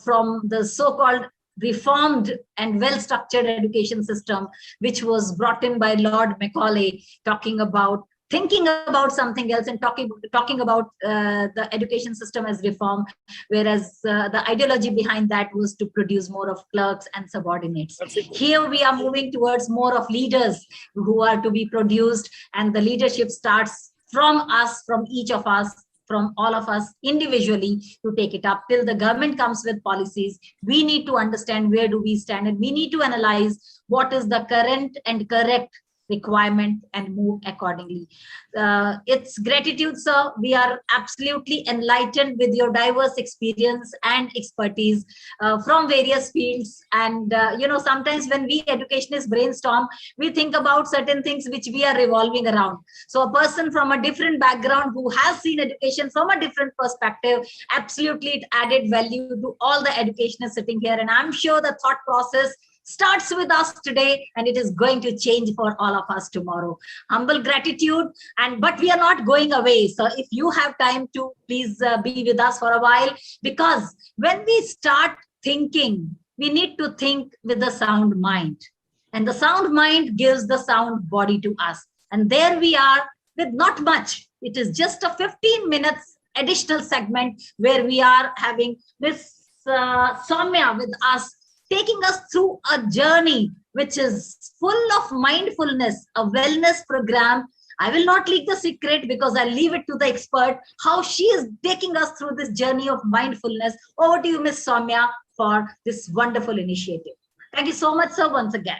from the so-called reformed and well-structured education system, which was brought in by Lord Macaulay, thinking about something else and talking about the education system as reform, whereas the ideology behind that was to produce more of clerks and subordinates. Here we are moving towards more of leaders who are to be produced, and the leadership starts from us, from each of us, from all of us individually to take it up. Till the government comes with policies, we need to understand where do we stand, and we need to analyze what is the current and correct requirement and move accordingly. It's gratitude, sir. We are absolutely enlightened with your diverse experience and expertise from various fields. And sometimes when we educationists brainstorm, we think about certain things which we are revolving around. So a person from a different background who has seen education from a different perspective, absolutely it added value to all the educationists sitting here. And I'm sure the thought process starts with us today, and it is going to change for all of us tomorrow. Humble gratitude, but we are not going away. So if you have time to, please be with us for a while, because when we start thinking, we need to think with the sound mind, and the sound mind gives the sound body to us. And there we are with not much. It is just a 15 minutes additional segment where we are having this Soumya with us, taking us through a journey which is full of mindfulness, a wellness program. I will not leak the secret because I'll leave it to the expert, how she is taking us through this journey of mindfulness. Over to you, Ms. Soumya, for this wonderful initiative. Thank you so much, sir, once again.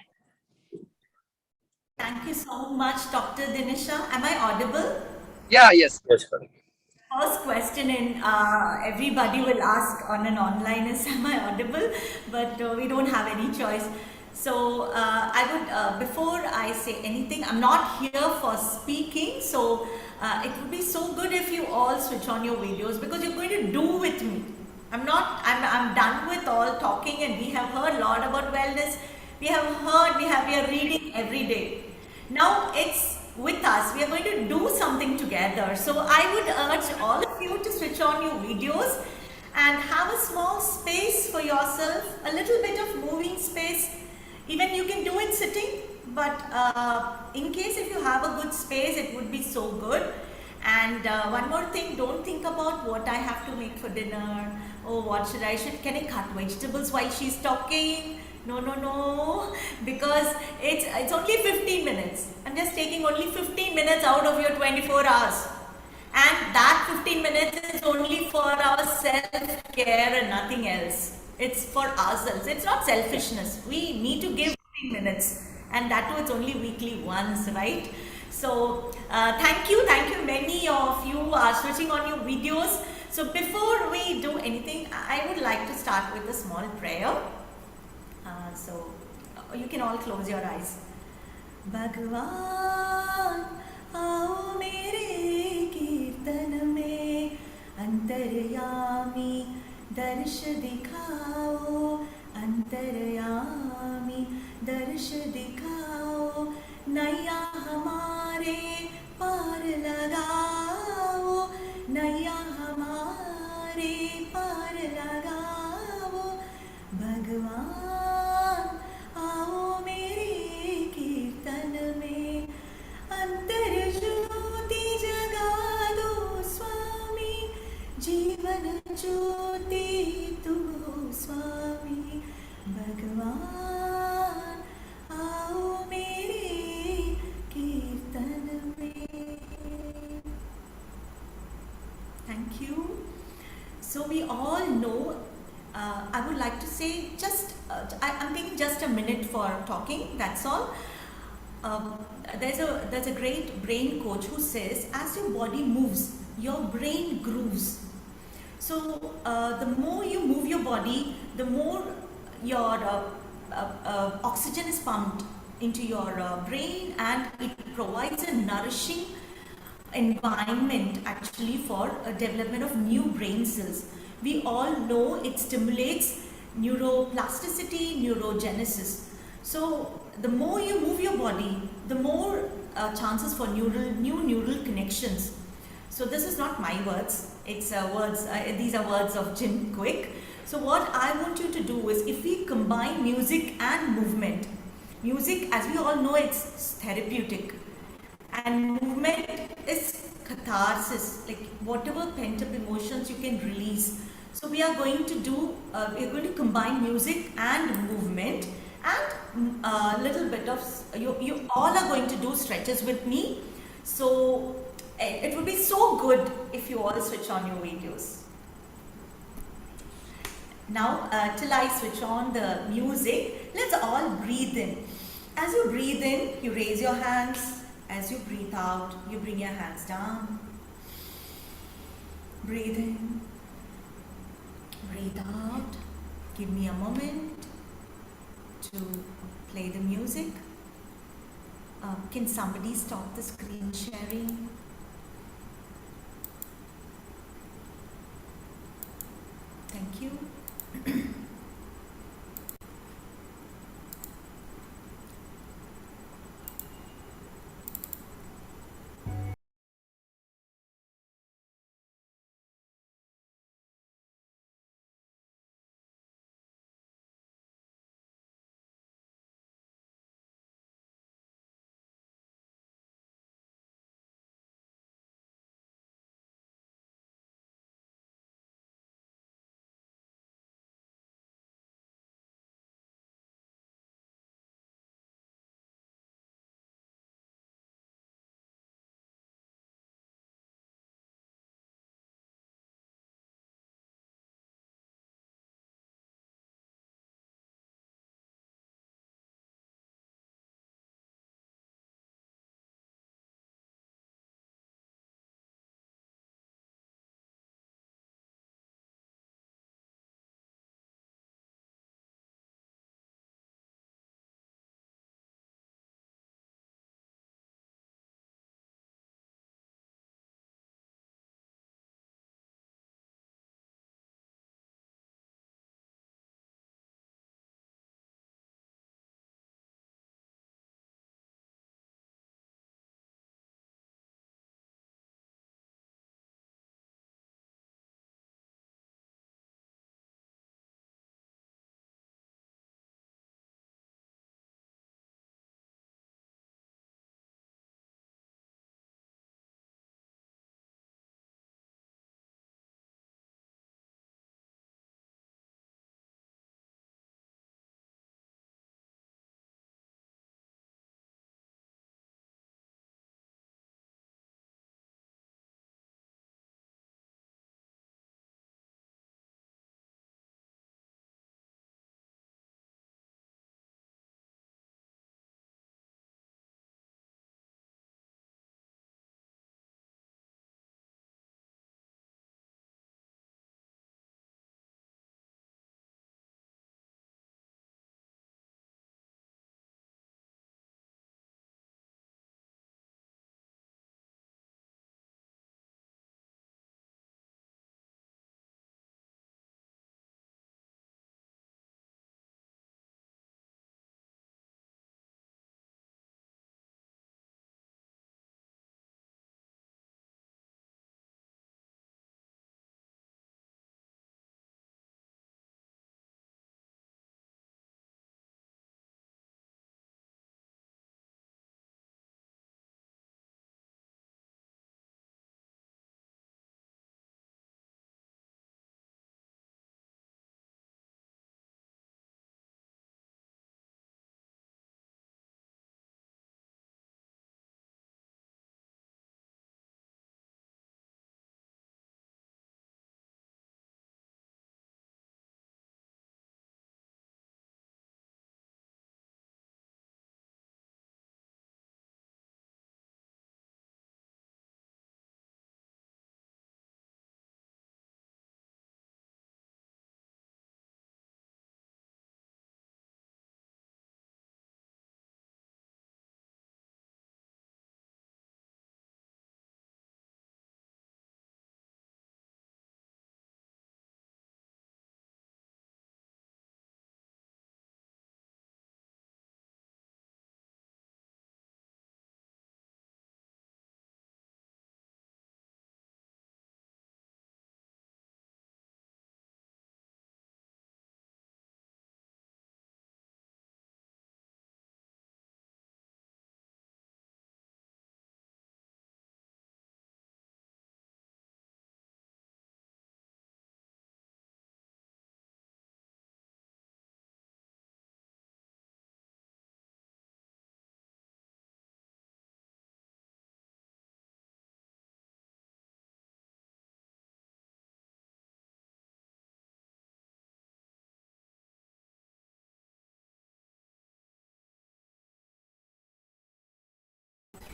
Thank you so much, Dr. Dinisha. Am I audible? Yeah, yes. Yes, madam. First question, and everybody will ask on an online is, am I audible? But we don't have any choice. So I would, before I say anything, I'm not here for speaking. So it would be so good if you all switch on your videos, because you're going to do with me. I'm done with all talking, and we have heard a lot about wellness. We are reading every day. Now it's with us. We are going to do something together. So I would urge all of you to switch on your videos and have a small space for yourself, a little bit of moving space. Even you can do it sitting, but in case if you have a good space, it would be so good. And one more thing, don't think about what I have to make for dinner, or what can I cut vegetables while she's talking? No, because it's only 15 minutes. I'm just taking only 15 minutes out of your 24 hours. And that 15 minutes is only for our self-care and nothing else. It's for ourselves. It's not selfishness. We need to give 15 minutes. And that too, it's only weekly once, right? So thank you. Many of you are switching on your videos. So before we do anything, I would like to start with a small prayer. So you can all close your eyes. Bhagwan, aao mere kirtan mein, antaryami darsh dikhao, antaryami darsh dikhao, naiya hamare paar lagao, naiya hamare paar lagao, Bhagwan. I'm taking just a minute for talking, that's all. There's a great brain coach who says, as your body moves, your brain grooves. So the more you move your body, the more your oxygen is pumped into your brain, and it provides a nourishing environment actually for a development of new brain cells. We all know it stimulates neuroplasticity, neurogenesis. So the more you move your body, the more chances for new neural connections. So this is not my words, it's these are words of Jim Quick. So what I want you to do is, if we combine music and movement, music, as we all know, it's therapeutic, and movement is catharsis, like whatever pent up emotions you can release. So we are going to do, we're going to combine music and movement, and a little bit of, you all are going to do stretches with me. So it would be so good if you all switch on your videos. Now, till I switch on the music, let's all breathe in. As you breathe in, you raise your hands. As you breathe out, you bring your hands down. Breathe in. Breathe out. Give me a moment to play the music. Can somebody stop the screen sharing? Thank you.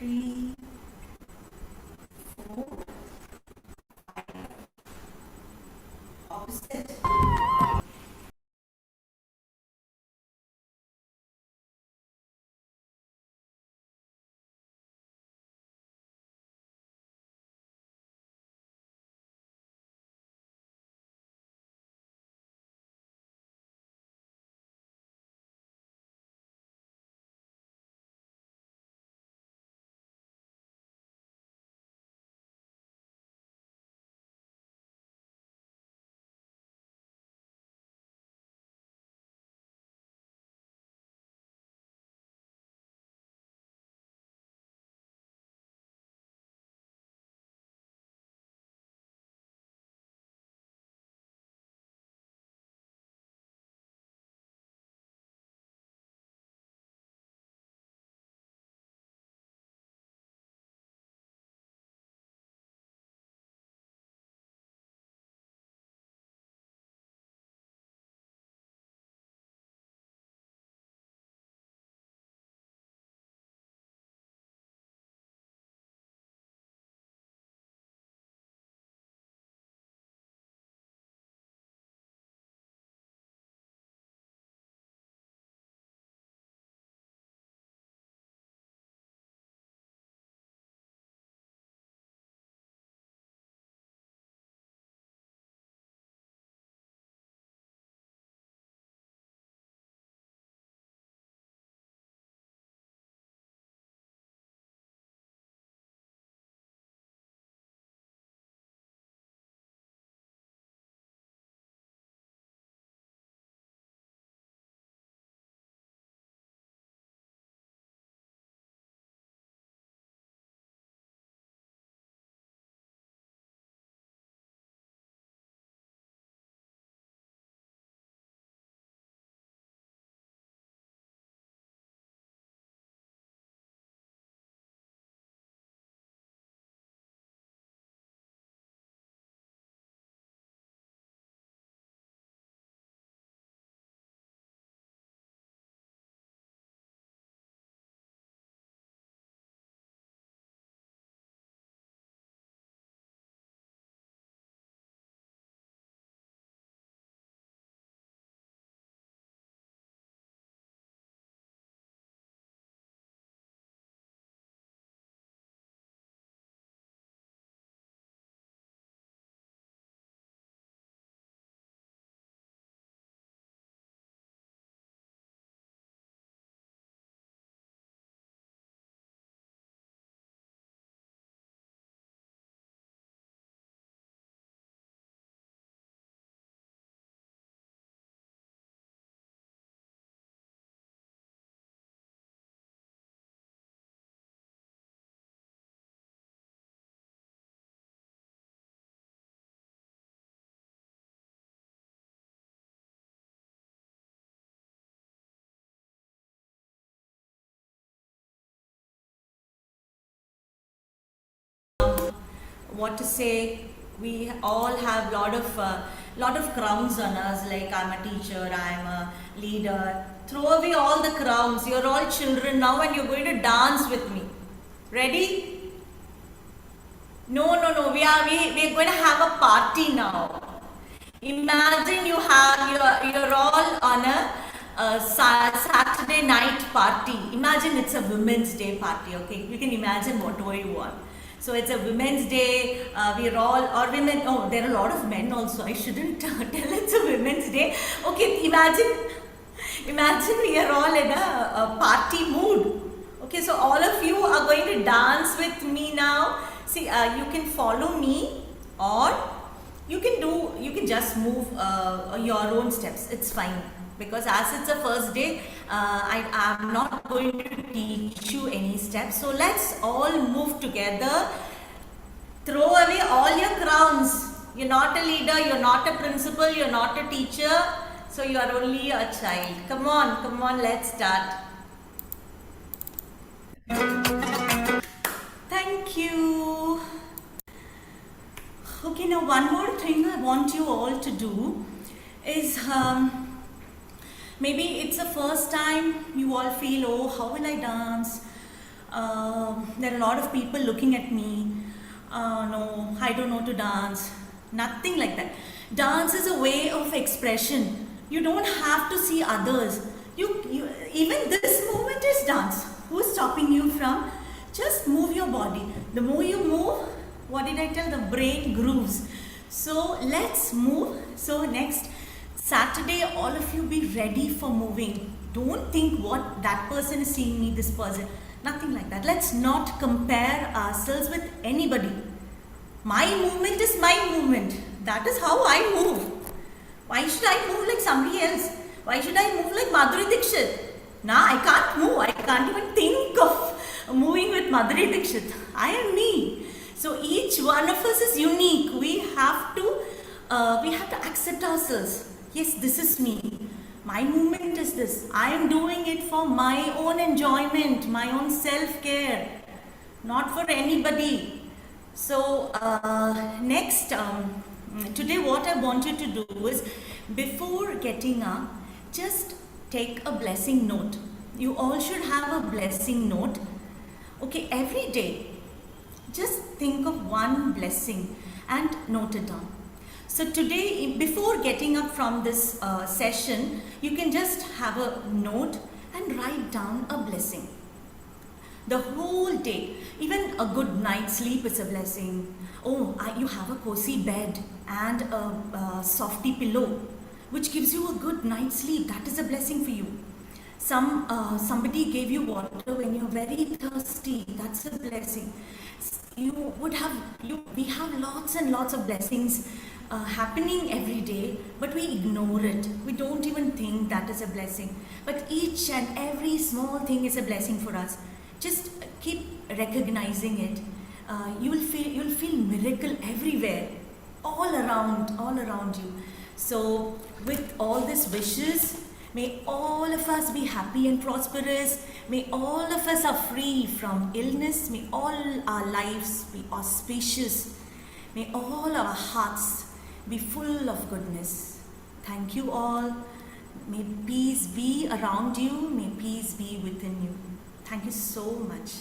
3, 4, opposite. What to say, we all have lot of crowns on us, like I'm a teacher, I'm a leader. Throw away all the crowns. You're all children now and you're going to dance with me. Ready? No, we're going to have a party now. Imagine you're all on a Saturday night party. Imagine it's a Women's Day party, okay? You can imagine whatever you want. So it's a Women's Day, we're all, or women, oh, there are a lot of men also. I shouldn't tell it's a Women's Day. Okay, imagine we are all in a party mood. Okay, so all of you are going to dance with me now. See, you can follow me, or you can just move your own steps. It's fine, because as it's a first day, I'm not going to teach you any steps. So let's all move together. Throw away all your crowns. You're not a leader, you're not a principal, you're not a teacher. So you are only a child. Come on, let's start. Thank you. Okay, now one more thing I want you all to do is, maybe it's the first time you all feel, oh, how will I dance? There are a lot of people looking at me. No, I don't know to dance. Nothing like that. Dance is a way of expression. You don't have to see others. Even this movement is dance. Who's stopping you from? Just move your body. The more you move, what did I tell? The brain grooves. So let's move. So next Saturday, all of you be ready for moving. Don't think what that person is seeing me, this person. Nothing like that. Let's not compare ourselves with anybody. My movement is my movement. That is how I move. Why should I move like somebody else? Why should I move like Madhuri Dixit? Nah, I can't move. I can't even think of moving with Madhuri Dixit. I am me. So each one of us is unique. We have to accept ourselves. Yes, this is me. My movement is this. I am doing it for my own enjoyment, my own self-care, not for anybody. So next, today what I want you to do is, before getting up, just take a blessing note. You all should have a blessing note. Okay, every day, just think of one blessing and note it down. So today, before getting up from this session, you can just have a note and write down a blessing. The whole day, even a good night's sleep is a blessing. Oh, you have a cozy bed and a softy pillow, which gives you a good night's sleep. That is a blessing for you. Somebody gave you water when you're very thirsty. That's a blessing. We have lots and lots of blessings happening every day, but we ignore it. We don't even think that is a blessing. But each and every small thing is a blessing for us. Just keep recognizing it. You'll feel miracle everywhere, all around you. So with all these wishes, may all of us be happy and prosperous. May all of us are free from illness. May all our lives be auspicious. May all our hearts be full of goodness. Thank you all. May peace be around you. May peace be within you. Thank you so much.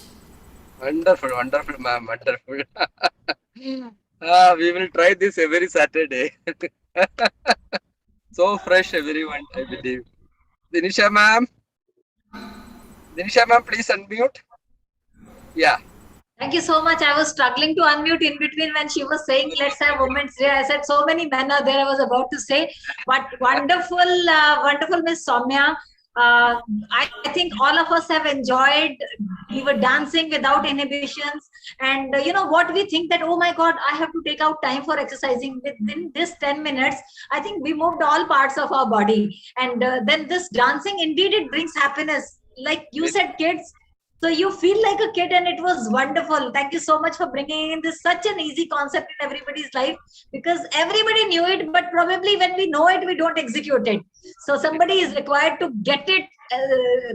Wonderful, wonderful, ma'am. Wonderful. We will try this every Saturday. So fresh, everyone, I believe. Dinisha ma'am, please unmute. Yeah. Thank you so much. I was struggling to unmute in between when she was saying, let's have Women's Day. I said, so many men are there. I was about to say, but wonderful, wonderful Miss Soumya. I think all of us have enjoyed. We were dancing without inhibitions. And you know what, we think that, oh my God, I have to take out time for exercising. Within this 10 minutes, I think we moved all parts of our body. And then this dancing, indeed, it brings happiness. Like you said, kids. So you feel like a kid, and it was wonderful. Thank you so much for bringing in this, such an easy concept in everybody's life, because everybody knew it, but probably when we know it, we don't execute it. So somebody is required to get it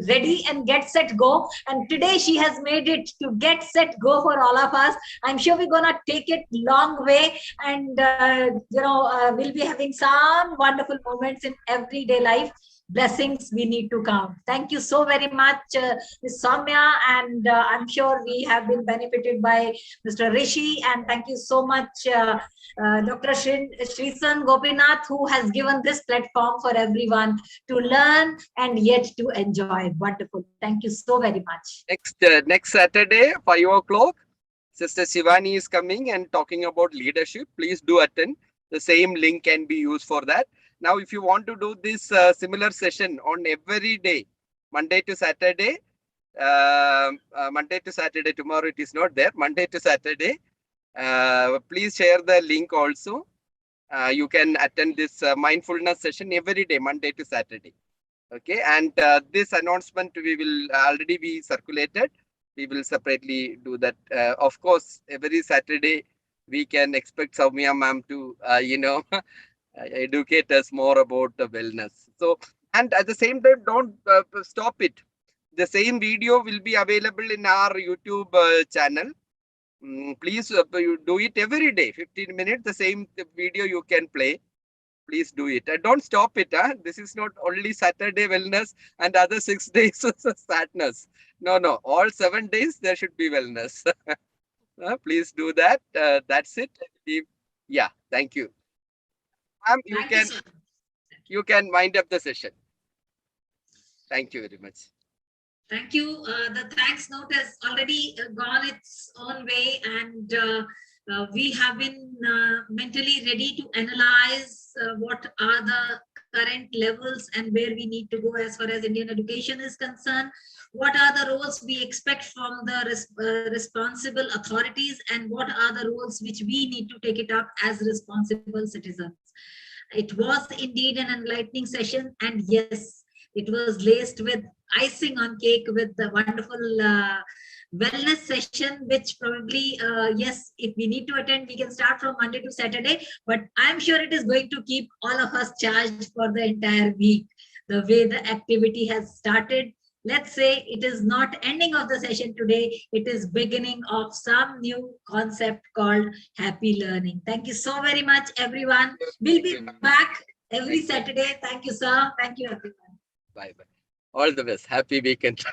ready and get set go. And today she has made it to get set go for all of us. I'm sure we're gonna take it long way, and we'll be having some wonderful moments in everyday life. Blessings we need to count. Thank you so very much, Ms. Soumya, and I'm sure we have been benefited by Mr. Rishi, and thank you so much, Dr. Srisan Gopinath, who has given this platform for everyone to learn and yet to enjoy. Wonderful. Thank you so very much. Next Saturday, 5 o'clock, Sister Shivani is coming and talking about leadership. Please do attend. The same link can be used for that. Now, if you want to do this similar session on every day, Monday to Saturday, tomorrow it is not there, Monday to Saturday, please share the link also. You can attend this mindfulness session every day, Monday to Saturday. Okay, and this announcement we will already be circulated. We will separately do that. Of course, every Saturday we can expect Soumya ma'am to, educate us more about the wellness. So, and at the same time, don't stop it. The same video will be available in our YouTube channel. Please you do it every day, 15 minutes, the same video you can play. Please do it. And don't stop it. This is not only Saturday wellness and other 6 days sadness. No, no. All 7 days there should be wellness. Please do that. That's it. Yeah. Thank you. Thank you, sir. You can wind up the session. Thank you very much. Thank you. The thanks note has already gone its own way, and we have been mentally ready to analyze what are the current levels and where we need to go as far as Indian education is concerned. What are the roles we expect from the responsible authorities, and what are the roles which we need to take it up as responsible citizens? It was indeed an enlightening session, and yes, it was laced with icing on cake with the wonderful wellness session, which probably, yes, if we need to attend, we can start from Monday to Saturday, but I'm sure it is going to keep all of us charged for the entire week. The way the activity has started, let's say it is not ending of the session today, it is beginning of some new concept called happy learning. Thank you so very much, everyone. We'll be back every Saturday. Thank you, sir. Thank you, everyone. Bye-bye. All the best. Happy weekend.